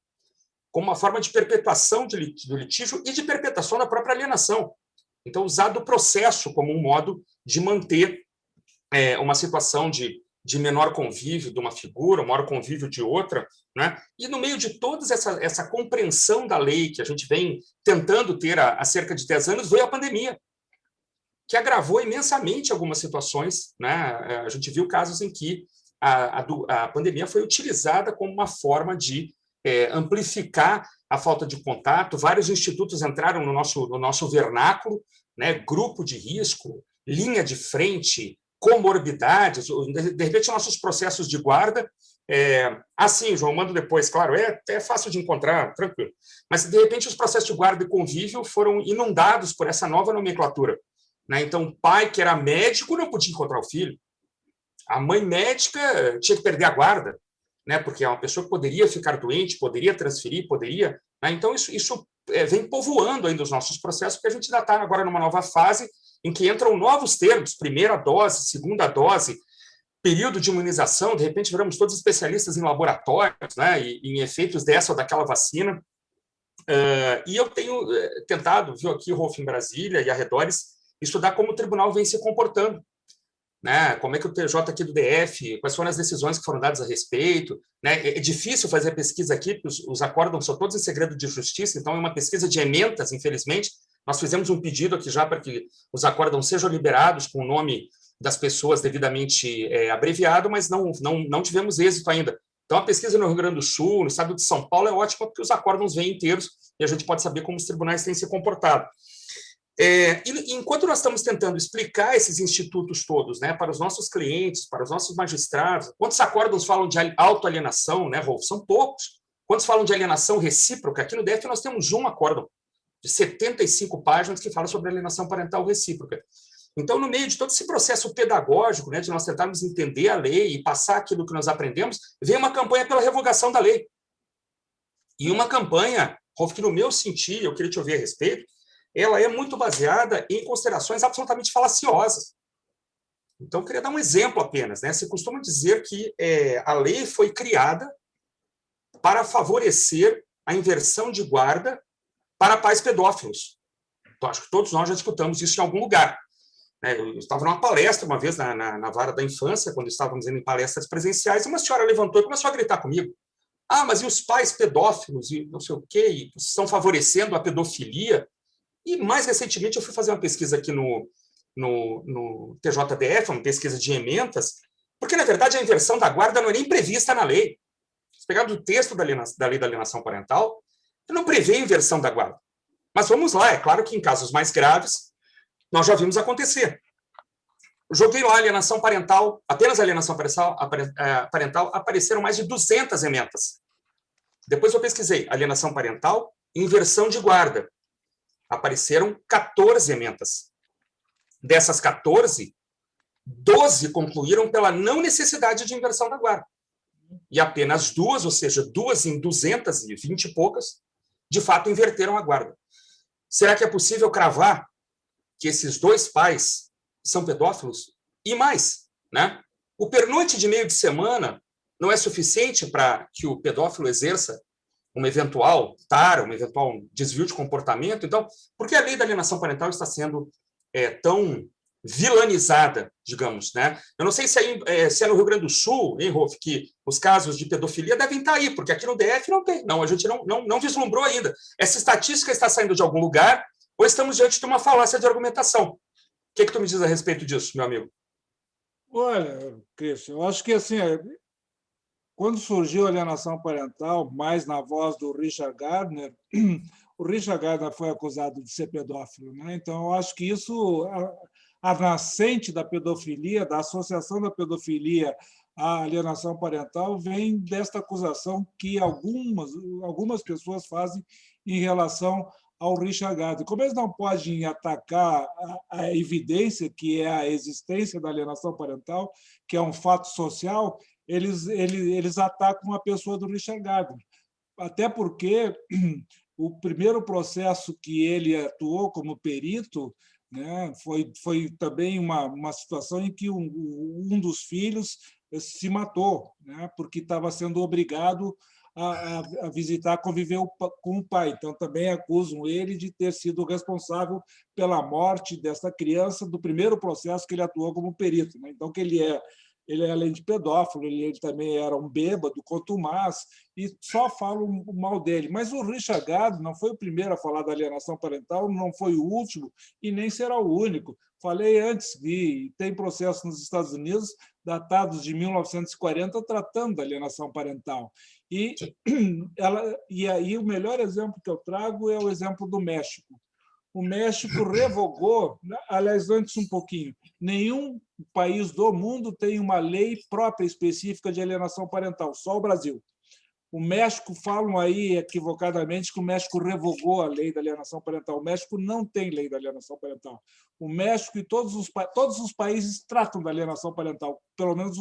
como uma forma de perpetuação do litígio e de perpetuação da própria alienação. Então, usar do processo como um modo de manter uma situação de menor convívio de uma figura, maior convívio de outra, né? E no meio de toda essa compreensão da lei que a gente vem tentando ter há cerca de 10 anos, veio a pandemia, que agravou imensamente algumas situações, né? A gente viu casos em que a pandemia foi utilizada como uma forma de amplificar a falta de contato. Vários institutos entraram no nosso vernáculo, né? Grupo de risco, linha de frente, comorbidades, de repente nossos processos de guarda Sim, João, mando depois, claro, é fácil de encontrar, tranquilo. Mas, de repente, os processos de guarda e convívio foram inundados por essa nova nomenclatura, né? Então, o pai, que era médico, não podia encontrar o filho. A mãe médica tinha que perder a guarda, né? Porque é uma pessoa que poderia ficar doente, poderia transferir, poderia... Né? Então, isso vem povoando ainda os nossos processos, porque a gente ainda está agora numa nova fase em que entram novos termos, primeira dose, segunda dose, período de imunização, de repente viramos todos especialistas em laboratórios, né, e em efeitos dessa ou daquela vacina. E eu tenho tentado, viu, aqui, Rolf, em Brasília e arredores, estudar como o tribunal vem se comportando, né, como é que o TJ aqui do DF, quais foram as decisões que foram dadas a respeito, né, é difícil fazer pesquisa aqui, porque os acórdãos são todos em segredo de justiça, então é uma pesquisa de ementas, infelizmente. Nós fizemos um pedido aqui já para que os acórdãos sejam liberados com o nome das pessoas devidamente abreviado, mas não tivemos êxito ainda. Então, a pesquisa no Rio Grande do Sul, no estado de São Paulo, é ótima, porque os acórdãos vêm inteiros e a gente pode saber como os tribunais têm se comportado. E enquanto nós estamos tentando explicar esses institutos todos, né, para os nossos clientes, para os nossos magistrados, quantos acórdãos falam de autoalienação, né, Rolf? São poucos. Quantos falam de alienação recíproca? Aqui no DF nós temos um acórdão de 75 páginas que fala sobre alienação parental recíproca. Então, no meio de todo esse processo pedagógico, né, de nós tentarmos entender a lei e passar aquilo que nós aprendemos, vem uma campanha pela revogação da lei. E uma campanha, Rolf, que no meu sentir, eu queria te ouvir a respeito, ela é muito baseada em considerações absolutamente falaciosas. Então, eu queria dar um exemplo apenas, né? Se costuma dizer que a lei foi criada para favorecer a inversão de guarda para pais pedófilos. Então, acho que todos nós já escutamos isso em algum lugar. Eu estava numa palestra uma vez na Vara da Infância, quando estávamos indo em palestras presenciais, e uma senhora levantou e começou a gritar comigo. Mas e os pais pedófilos, e não sei o quê, e estão favorecendo a pedofilia? E, mais recentemente, eu fui fazer uma pesquisa aqui no TJDF, uma pesquisa de ementas, porque, na verdade, a inversão da guarda não é nem prevista na lei. Se pegar do texto da lei da alienação parental, não prevê a inversão da guarda. Mas vamos lá, é claro que em casos mais graves, nós já vimos acontecer. Joguei lá alienação parental, apenas alienação parental, apareceram mais de 200 ementas. Depois eu pesquisei alienação parental e inversão de guarda. Apareceram 14 ementas. Dessas 14, 12 concluíram pela não necessidade de inversão da guarda. E apenas 2, ou seja, 2 em 220 e poucas, de fato inverteram a guarda. Será que é possível cravar que esses 2 pais são pedófilos? E mais, né? O pernoite de meio de semana não é suficiente para que o pedófilo exerça uma eventual tara, um eventual desvio de comportamento. Então, por que a lei da alienação parental está sendo tão vilanizada, digamos, né? Eu não sei se é no Rio Grande do Sul, hein, Rolf, que os casos de pedofilia devem estar aí, porque aqui no DF não tem. Não, a gente não vislumbrou ainda. Essa estatística está saindo de algum lugar ou estamos diante de uma falácia de argumentação? O que tu me diz a respeito disso, meu amigo? Olha, Cristian, eu acho que assim, quando surgiu a alienação parental, mais na voz do Richard Gardner, o Richard Gardner foi acusado de ser pedófilo, né? Então, eu acho que isso, a nascente da pedofilia, da associação da pedofilia à alienação parental, vem desta acusação que algumas pessoas fazem em relação ao Richard Gardner. Como eles não podem atacar a evidência que é a existência da alienação parental, que é um fato social, eles atacam a pessoa do Richard Gardner. Até porque o primeiro processo que ele atuou como perito, né, foi também uma situação em que um dos filhos se matou, né, porque estava sendo obrigado a visitar, conviver com o pai. Então, também acusam ele de ter sido responsável pela morte dessa criança do primeiro processo que ele atuou como perito, né? Então, que ele, além de pedófilo, ele também era um bêbado, contumaz, e só falam mal dele. Mas o Richard Gardner não foi o primeiro a falar da alienação parental, não foi o último e nem será o único. Falei antes que tem processos nos Estados Unidos datados de 1940 tratando da alienação parental. E aí o melhor exemplo que eu trago é o exemplo do México. O México revogou, aliás, antes um pouquinho, nenhum país do mundo tem uma lei própria específica de alienação parental, só o Brasil. O México, falam aí equivocadamente que o México revogou a lei da alienação parental. O México não tem lei da alienação parental. O México e todos os países tratam da alienação parental, pelo menos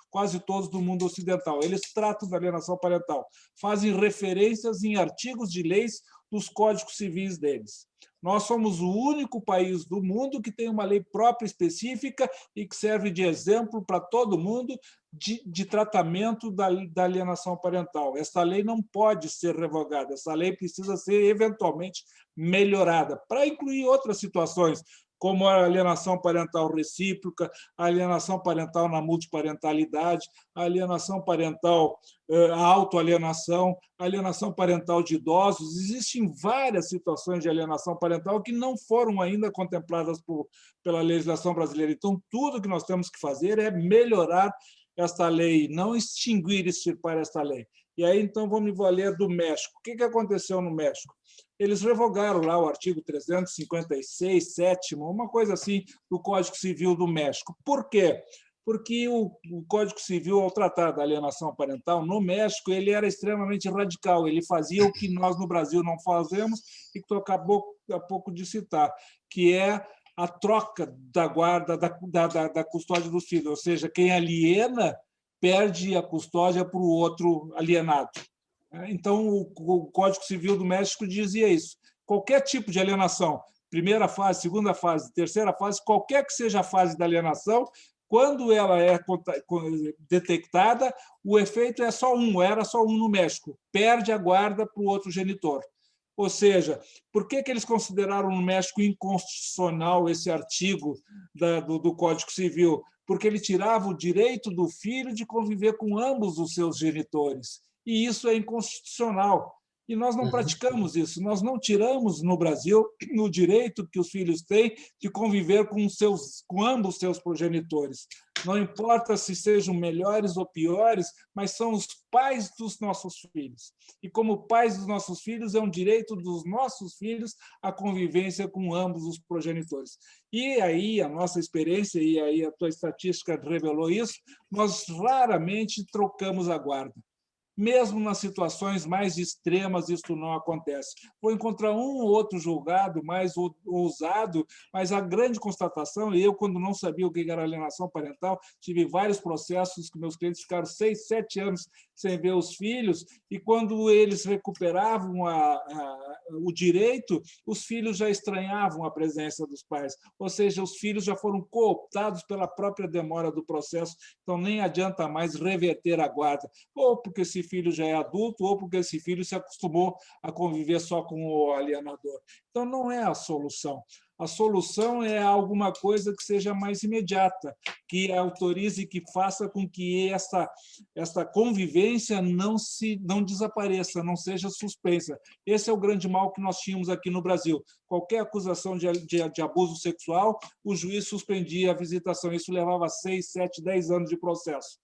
quase todos do mundo ocidental. Eles tratam da alienação parental, fazem referências em artigos de leis dos códigos civis deles. Nós somos o único país do mundo que tem uma lei própria específica e que serve de exemplo para todo mundo de tratamento da alienação parental. Essa lei não pode ser revogada, essa lei precisa ser eventualmente melhorada para incluir outras situações, como a alienação parental recíproca, a alienação parental na multiparentalidade, a alienação parental, a autoalienação, a alienação parental de idosos. Existem várias situações de alienação parental que não foram ainda contempladas pela legislação brasileira. Então, tudo que nós temos que fazer é melhorar esta lei, não extinguir e extirpar esta lei. E aí, então, vamos valer do México. O que aconteceu no México? Eles revogaram lá o artigo 356, sétimo, uma coisa assim, do Código Civil do México. Por quê? Porque o Código Civil, ao tratar da alienação parental no México, ele era extremamente radical, ele fazia o que nós no Brasil não fazemos e que tu acabou há pouco de citar, que é a troca da guarda, da custódia dos filhos, ou seja, quem aliena perde a custódia para o outro alienado. Então, o Código Civil do México dizia isso. Qualquer tipo de alienação, primeira fase, segunda fase, terceira fase, qualquer que seja a fase da alienação, quando ela é detectada, o efeito é só um, era só um no México, perde a guarda para o outro genitor. Ou seja, por que eles consideraram no México inconstitucional esse artigo do Código Civil? Porque ele tirava o direito do filho de conviver com ambos os seus genitores. E isso é inconstitucional. E nós não praticamos isso. Nós não tiramos no Brasil o direito que os filhos têm de conviver com ambos os seus progenitores. Não importa se sejam melhores ou piores, mas são os pais dos nossos filhos. E como pais dos nossos filhos, é um direito dos nossos filhos a convivência com ambos os progenitores. E aí a nossa experiência, e aí a tua estatística revelou isso, nós raramente trocamos a guarda. Mesmo nas situações mais extremas, isso não acontece. Vou encontrar um ou outro julgado mais ousado, mas a grande constatação, e eu, quando não sabia o que era alienação parental, tive vários processos que meus clientes ficaram 6, 7 anos sem ver os filhos, e quando eles recuperavam o direito, os filhos já estranhavam a presença dos pais, ou seja, os filhos já foram cooptados pela própria demora do processo, então nem adianta mais reverter a guarda, ou porque esse filho já é adulto, ou porque esse filho se acostumou a conviver só com o alienador. Então, não é a solução. A solução é alguma coisa que seja mais imediata, que autorize, que faça com que essa convivência não desapareça, não seja suspensa. Esse é o grande mal que nós tínhamos aqui no Brasil. Qualquer acusação de abuso sexual, o juiz suspendia a visitação. Isso levava 6, 7, 10 anos de processo.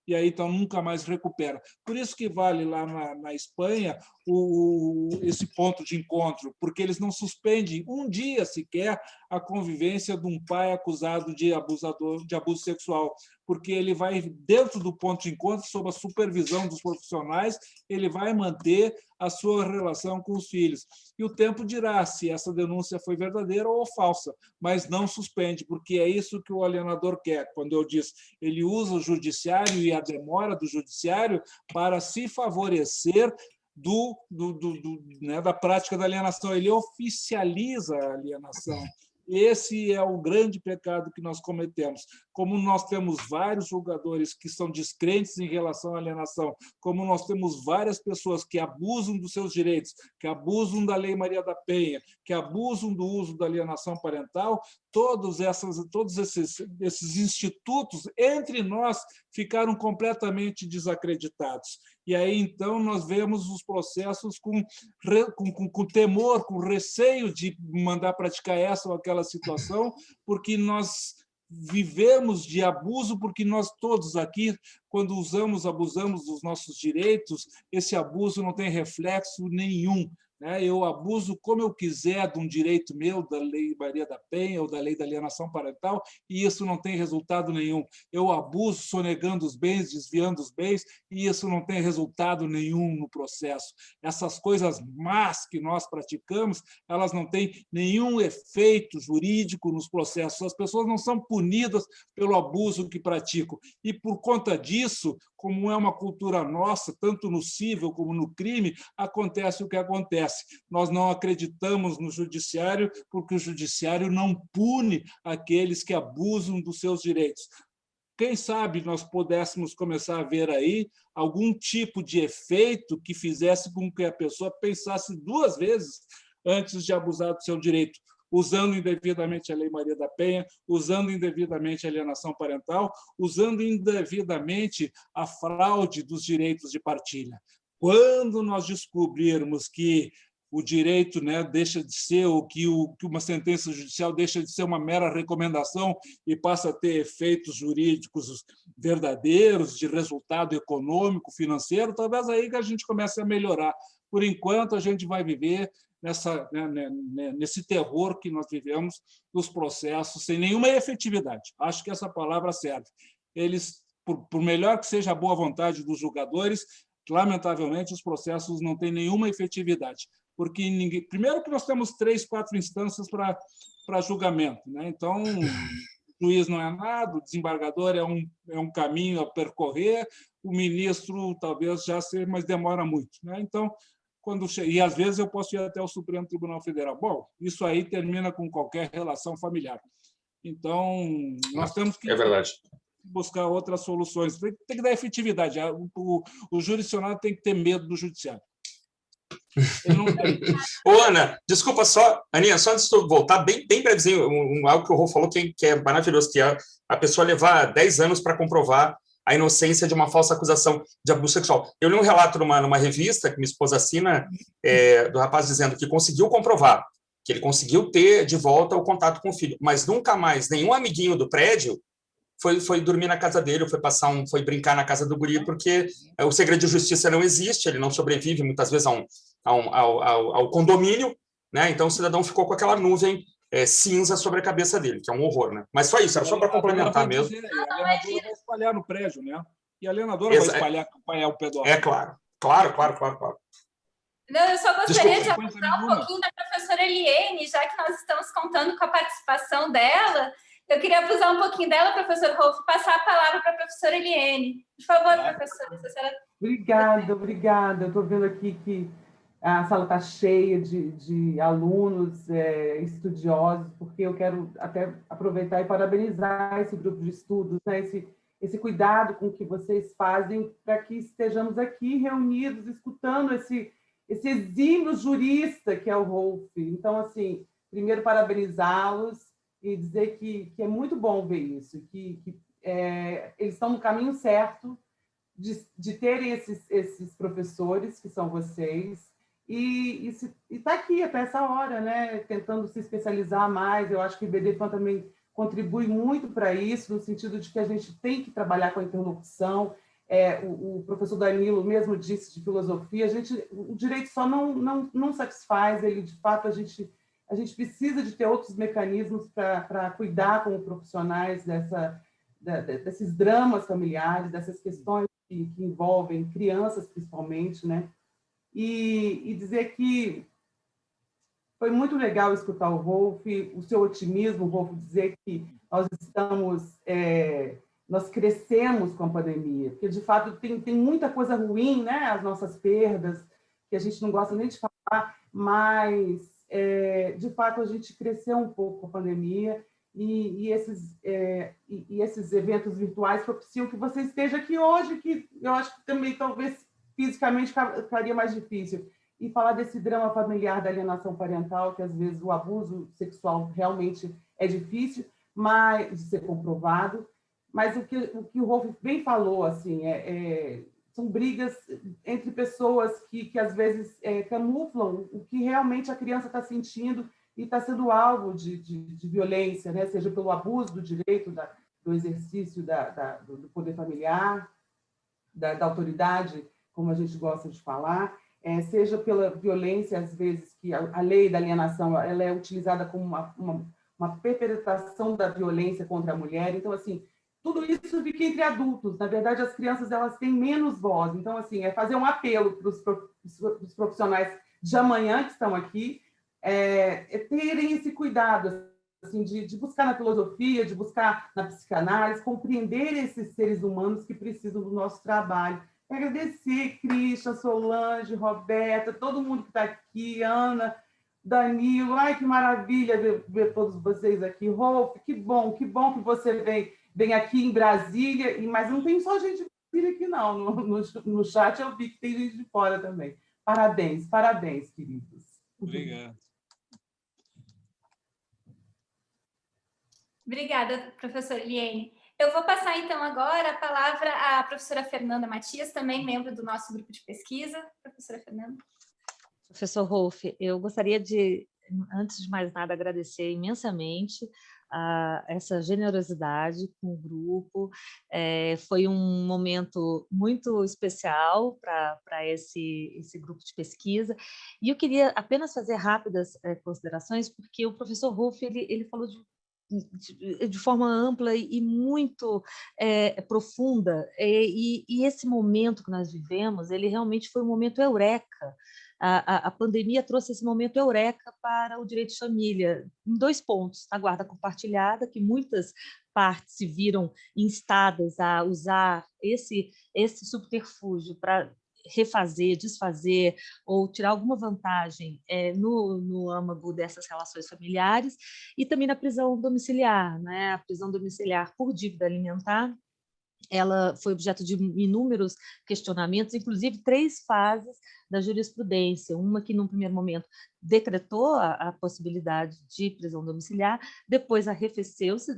E aí, então, nunca mais recupera. Por isso que vale lá na Espanha esse ponto de encontro, porque eles não suspendem um dia sequer a convivência de um pai acusado de abuso sexual, porque ele vai, dentro do ponto de encontro, sob a supervisão dos profissionais, ele vai manter a sua relação com os filhos. E o tempo dirá se essa denúncia foi verdadeira ou falsa, mas não suspende, porque é isso que o alienador quer. Quando eu disse, ele usa o judiciário e a demora do judiciário para se favorecer da prática da alienação. Ele oficializa a alienação. Esse é o grande pecado que nós cometemos. Como nós temos vários julgadores que são descrentes em relação à alienação, como nós temos várias pessoas que abusam dos seus direitos, que abusam da Lei Maria da Penha, que abusam do uso da alienação parental, todos esses institutos, entre nós, ficaram completamente desacreditados. E aí, então, nós vemos os processos com temor, com receio de mandar praticar essa ou aquela situação, porque nós vivemos de abuso, porque nós todos aqui quando abusamos dos nossos direitos, esse abuso não tem reflexo nenhum. Eu abuso como eu quiser de um direito meu, da Lei Maria da Penha ou da Lei da Alienação Parental, e isso não tem resultado nenhum. Eu abuso sonegando os bens, desviando os bens, e isso não tem resultado nenhum no processo. Essas coisas más que nós praticamos, elas não têm nenhum efeito jurídico nos processos. As pessoas não são punidas pelo abuso que praticam. E, por conta disso, como é uma cultura nossa, tanto no cível como no crime, acontece o que acontece. Nós não acreditamos no judiciário porque o judiciário não pune aqueles que abusam dos seus direitos. Quem sabe nós pudéssemos começar a ver aí algum tipo de efeito que fizesse com que a pessoa pensasse 2 vezes antes de abusar do seu direito, usando indevidamente a Lei Maria da Penha, usando indevidamente a alienação parental, usando indevidamente a fraude dos direitos de partilha. Quando nós descobrirmos que o direito deixa de ser, ou que uma sentença judicial deixa de ser uma mera recomendação e passa a ter efeitos jurídicos verdadeiros, de resultado econômico, financeiro, talvez aí que a gente comece a melhorar. Por enquanto, a gente vai viver nesse terror que nós vivemos dos processos sem nenhuma efetividade. Acho que essa palavra serve. Eles, por melhor que seja a boa vontade dos julgadores, lamentavelmente, os processos não têm nenhuma efetividade, porque primeiro que nós temos 3, 4 instâncias para julgamento, Então, o juiz não é nada, o desembargador é um caminho a percorrer, o ministro talvez já seja, mas demora muito, Então, e às vezes eu posso ir até o Supremo Tribunal Federal. Bom, isso aí termina com qualquer relação familiar. Então, nós temos que buscar outras soluções. Tem que dar efetividade. O jurisdicionado tem que ter medo do judiciário. Ele não tem. Ô, Ana, desculpa só, Aninha, só antes de tu voltar, bem brevezinho, algo que o Rô falou que é maravilhoso, que é a pessoa levar 10 anos para comprovar a inocência de uma falsa acusação de abuso sexual. Eu li um relato numa revista que minha esposa assina, do rapaz dizendo que conseguiu comprovar, que ele conseguiu ter de volta o contato com o filho, mas nunca mais nenhum amiguinho do prédio foi dormir na casa dele, foi brincar na casa do guri, porque o segredo de justiça não existe, ele não sobrevive muitas vezes ao condomínio, Então o cidadão ficou com aquela nuvem cinza sobre a cabeça dele, que é um horror, Mas só isso, era só para complementar mesmo. A alienadora vai espalhar no prédio, E a alienadora vai espalhar o pedófilo. É claro. Não, eu só gostaria de abordar um pouquinho da professora Eliene, já que nós estamos contando com a participação dela. Eu queria abusar um pouquinho dela, professor Rolf, e passar a palavra para a professora Eliene. Por favor, professora. Obrigada. Eu estou vendo aqui que a sala está cheia de alunos estudiosos, porque eu quero até aproveitar e parabenizar esse grupo de estudos, esse cuidado com que vocês fazem para que estejamos aqui reunidos, escutando esse exímio jurista que é o Rolf. Então, assim, primeiro parabenizá-los e dizer que é muito bom ver isso, que eles estão no caminho certo de terem esses professores, que são vocês, e está aqui até essa hora, tentando se especializar mais. Eu acho que o IBDFAN também contribui muito para isso, no sentido de que a gente tem que trabalhar com a interlocução. O professor Danilo mesmo disse de filosofia, o direito só não satisfaz, ele, de fato, a gente precisa de ter outros mecanismos para cuidar como profissionais desses dramas familiares, dessas questões que envolvem crianças, principalmente, E dizer que foi muito legal escutar o Rolf, o seu otimismo, Rolf, dizer que nós crescemos com a pandemia, porque, de fato, tem muita coisa ruim, as nossas perdas, que a gente não gosta nem de falar, mas, de fato, a gente cresceu um pouco com a pandemia e esses eventos virtuais propiciam que você esteja aqui hoje, que eu acho que também, talvez, fisicamente ficaria mais difícil. E falar desse drama familiar da alienação parental, que, às vezes, o abuso sexual realmente é difícil de ser comprovado, mas o que o Rolf bem falou, assim, são brigas entre pessoas que às vezes, camuflam o que realmente a criança está sentindo e está sendo alvo de violência, seja pelo abuso do direito, do exercício do poder familiar. da autoridade, como a gente gosta de falar, seja pela violência, às vezes, que a lei da alienação ela é utilizada como uma perpetração da violência contra a mulher. Então, assim, tudo isso fica entre adultos. Na verdade, as crianças elas têm menos voz. Então, assim, é fazer um apelo para os profissionais de amanhã que estão aqui, terem esse cuidado, assim, de buscar na filosofia, de buscar na psicanálise, compreender esses seres humanos que precisam do nosso trabalho. Agradecer, Christian, Solange, Roberta, todo mundo que está aqui, Ana, Danilo. Ai, que maravilha ver todos vocês aqui. Rolf, que bom que você vem aqui em Brasília, mas não tem só gente de Brasília aqui, não. No chat eu vi que tem gente de fora também. Parabéns, queridos. Obrigado. Obrigada, professora Eliane. Eu vou passar, então, agora a palavra à professora Fernanda Matias, também membro do nosso grupo de pesquisa. Professora Fernanda. Professor Rolf, eu gostaria de, antes de mais nada, agradecer imensamente essa generosidade com o grupo. Foi um momento muito especial para esse grupo de pesquisa. E eu queria apenas fazer rápidas considerações, porque o professor Rolf ele falou de forma ampla e muito profunda, e esse momento que nós vivemos, ele realmente foi um momento eureka. A pandemia trouxe esse momento eureka para o direito de família, em 2 pontos: a guarda compartilhada, que muitas partes se viram instadas a usar esse subterfúgio para refazer, desfazer ou tirar alguma vantagem no âmago dessas relações familiares, e também na prisão domiciliar, né? A prisão domiciliar por dívida alimentar, ela foi objeto de inúmeros questionamentos, inclusive 3 fases da jurisprudência, uma que, num primeiro momento, decretou a possibilidade de prisão domiciliar, depois arrefeceu-se,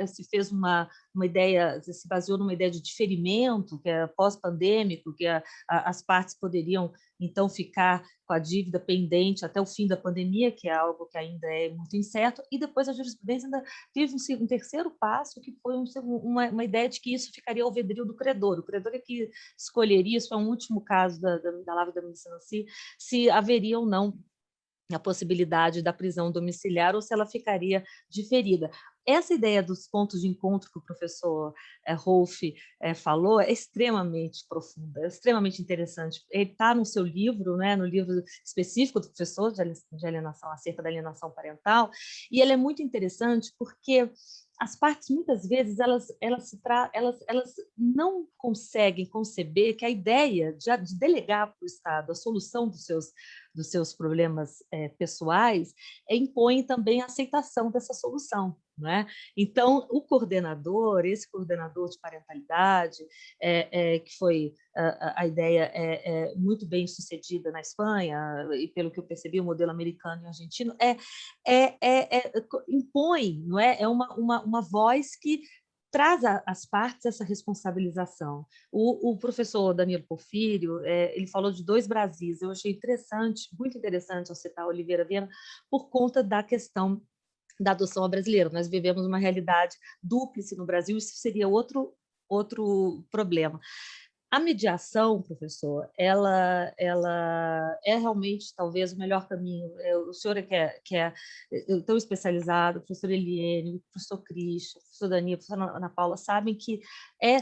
se fez uma ideia, se baseou numa ideia de diferimento, que é pós-pandêmico, que as partes poderiam, então, ficar com a dívida pendente até o fim da pandemia, que é algo que ainda é muito incerto, e depois a jurisprudência ainda teve um terceiro passo, que foi uma ideia de que isso ficaria ao vedrio do credor. O credor é que escolheria, isso é um último caso da Lavra da Medicina, se haveria ou não a possibilidade da prisão domiciliar ou se ela ficaria diferida. Essa ideia dos pontos de encontro que o professor Rolf falou é extremamente profunda, é extremamente interessante. Ele está no seu livro, né, no livro específico do professor de alienação, acerca da alienação parental, e ele é muito interessante porque as partes, muitas vezes, elas não conseguem conceber que a ideia de delegar para o Estado a solução dos seus problemas pessoais impõe também a aceitação dessa solução. Né? Então, esse coordenador de parentalidade, que foi a ideia muito bem sucedida na Espanha, e pelo que eu percebi, o modelo americano e argentino, impõe, não é? É uma voz que traz às partes essa responsabilização. O professor Danilo Porfírio, ele falou de 2 Brasis. Eu achei interessante, muito interessante, ao citar Oliveira Viana, por conta da questão da adoção brasileira. Nós vivemos uma realidade dúplice no Brasil, isso seria outro problema. A mediação, professor, ela é realmente talvez o melhor caminho. O senhor que é tão especializado, o professor Eliane, o professor Christian, o professor Danilo, a professora Ana Paula, sabem que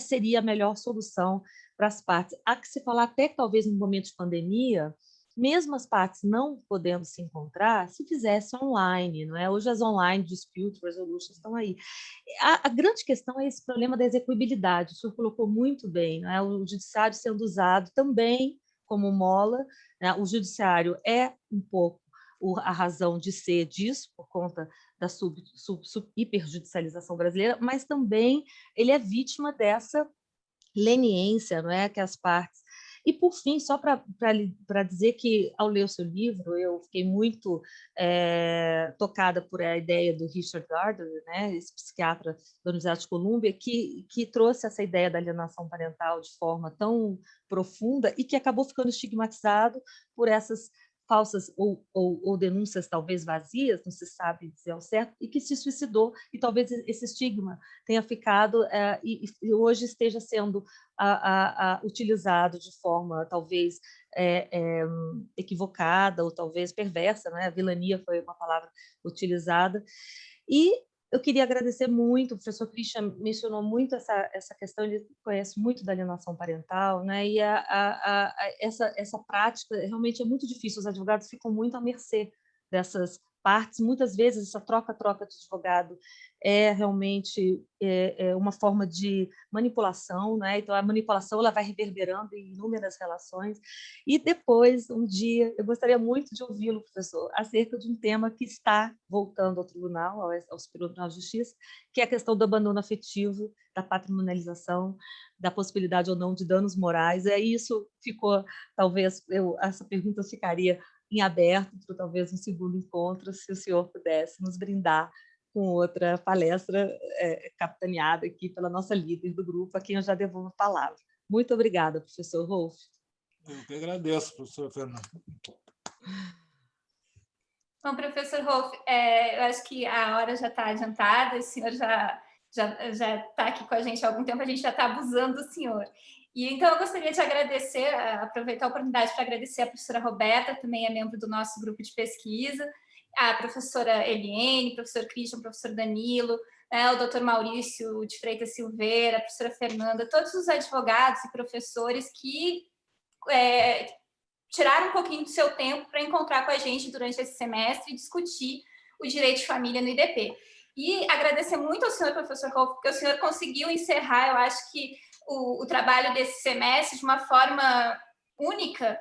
seria a melhor solução para as partes. Há que se falar até que talvez no momento de pandemia, mesmo as partes não podendo se encontrar, se fizesse online, não é? Hoje as online dispute resolutions estão aí. A grande questão é esse problema da execuibilidade. O senhor colocou muito bem, não é? O judiciário sendo usado também como mola, né? O judiciário é um pouco a razão de ser disso, por conta da hiperjudicialização brasileira, mas também ele é vítima dessa leniência, não é? Que as partes... E, por fim, só para dizer que, ao ler o seu livro, eu fiquei muito tocada por a ideia do Richard Gardner, né, esse psiquiatra da Universidade de Colômbia, que trouxe essa ideia da alienação parental de forma tão profunda e que acabou ficando estigmatizado por essas falsas ou denúncias talvez vazias, não se sabe dizer ao certo, e que se suicidou, e talvez esse estigma tenha ficado e hoje esteja sendo utilizado de forma talvez equivocada ou talvez perversa, né? A vilania foi uma palavra utilizada. E eu queria agradecer muito, o professor Christian mencionou muito essa questão, ele conhece muito da alienação parental, né? E essa prática realmente é muito difícil, os advogados ficam muito à mercê dessas partes, muitas vezes essa troca-troca de advogado é realmente uma forma de manipulação, né? Então a manipulação ela vai reverberando em inúmeras relações, e depois, um dia, eu gostaria muito de ouvi-lo, professor, acerca de um tema que está voltando ao tribunal, ao Superior Tribunal de Justiça, que é a questão do abandono afetivo, da patrimonialização, da possibilidade ou não de danos morais. Isso ficou, talvez, essa pergunta ficaria em aberto para talvez um segundo encontro, se o senhor pudesse nos brindar com outra palestra capitaneada aqui pela nossa líder do grupo, a quem eu já devolvo a palavra. Muito obrigada, professor Rolf. Eu que agradeço, professor Fernando. Bom, professor Rolf, eu acho que a hora já está adiantada, o senhor já está aqui com a gente há algum tempo, a gente já está abusando do senhor. E então eu gostaria de agradecer, aproveitar a oportunidade para agradecer a professora Roberta, também é membro do nosso grupo de pesquisa, a professora Eliene, professor Christian, professor Danilo, o doutor Maurício de Freitas Silveira, a professora Fernanda, todos os advogados e professores que tiraram um pouquinho do seu tempo para encontrar com a gente durante esse semestre e discutir o direito de família no IDP. E agradecer muito ao senhor, professor Rolf, porque o senhor conseguiu encerrar, eu acho que, o trabalho desse semestre de uma forma única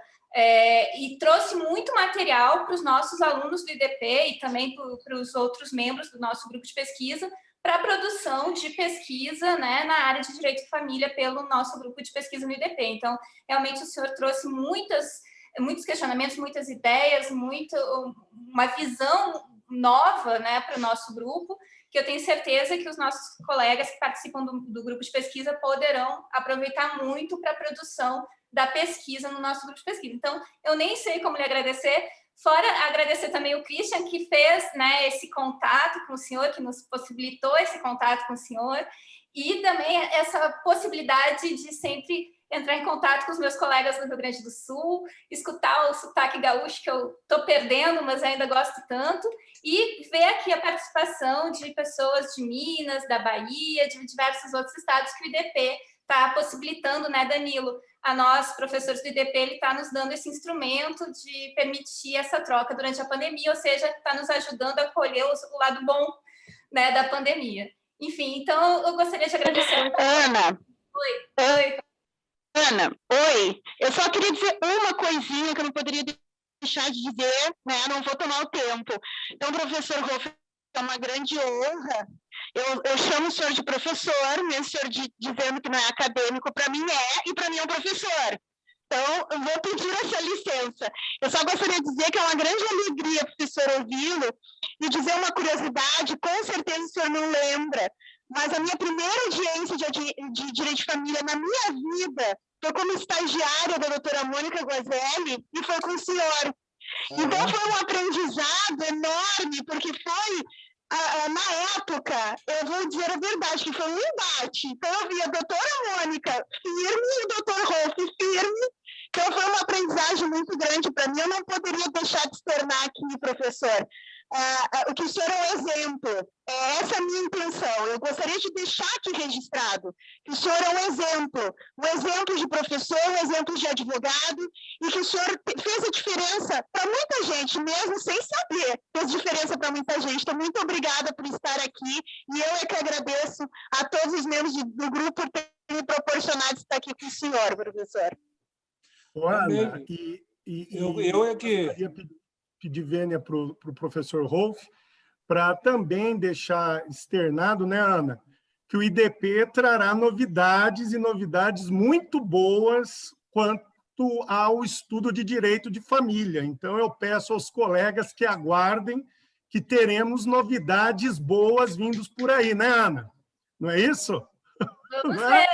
e trouxe muito material para os nossos alunos do IDP e também para os outros membros do nosso grupo de pesquisa para a produção de pesquisa, né, na área de direito de família pelo nosso grupo de pesquisa no IDP. Então, realmente, o senhor trouxe muitos questionamentos, muitas ideias, uma visão nova, né, para o nosso grupo, que eu tenho certeza que os nossos colegas que participam do grupo de pesquisa poderão aproveitar muito para a produção da pesquisa no nosso grupo de pesquisa. Então, eu nem sei como lhe agradecer, fora agradecer também o Christian, que fez, né, esse contato com o senhor, que nos possibilitou esse contato com o senhor, e também essa possibilidade de sempre entrar em contato com os meus colegas do Rio Grande do Sul, escutar o sotaque gaúcho, que eu estou perdendo, mas ainda gosto tanto, e ver aqui a participação de pessoas de Minas, da Bahia, de diversos outros estados que o IDP está possibilitando, né, Danilo? A nós, professores do IDP, ele está nos dando esse instrumento de permitir essa troca durante a pandemia, ou seja, está nos ajudando a colher o lado bom, né, da pandemia. Enfim, então eu gostaria de agradecer. Ana. Oi. Ana, oi. Eu só queria dizer uma coisinha que eu não poderia deixar de dizer, né? Não vou tomar o tempo. Então, professor Rolf, é uma grande honra. Eu chamo o senhor de professor, mesmo o senhor dizendo que não é acadêmico, para mim e para mim é um professor. Então, eu vou pedir essa licença. Eu só gostaria de dizer que é uma grande alegria, professor, ouvi-lo, e dizer uma curiosidade, com certeza o senhor não lembra, mas a minha primeira audiência de direito de família na minha vida foi como estagiária da doutora Mônica Guazelli e foi com o senhor. Então, foi um aprendizado enorme, porque foi, na época, eu vou dizer a verdade, que foi um embate. Então, eu vi a doutora Mônica firme e o doutor Rolf firme. Então, foi uma aprendizagem muito grande para mim. Eu não poderia deixar de externar aqui, professor. O que o senhor é um exemplo. Essa é a minha intenção. Eu gostaria de deixar aqui registrado que o senhor é um exemplo de professor, um exemplo de advogado, e que o senhor fez a diferença para muita gente, mesmo sem saber, fez diferença para muita gente. Então, muito obrigada por estar aqui, e eu é que agradeço a todos os membros do grupo por terem me proporcionado estar aqui com o senhor, professor. Ana, eu é que pedir vênia para o professor Rolf, para também deixar externado, né, Ana, que o IDP trará novidades e novidades muito boas quanto ao estudo de direito de família. Então, eu peço aos colegas que aguardem que teremos novidades boas vindos por aí, né, Ana? Não é isso? Vamos ver,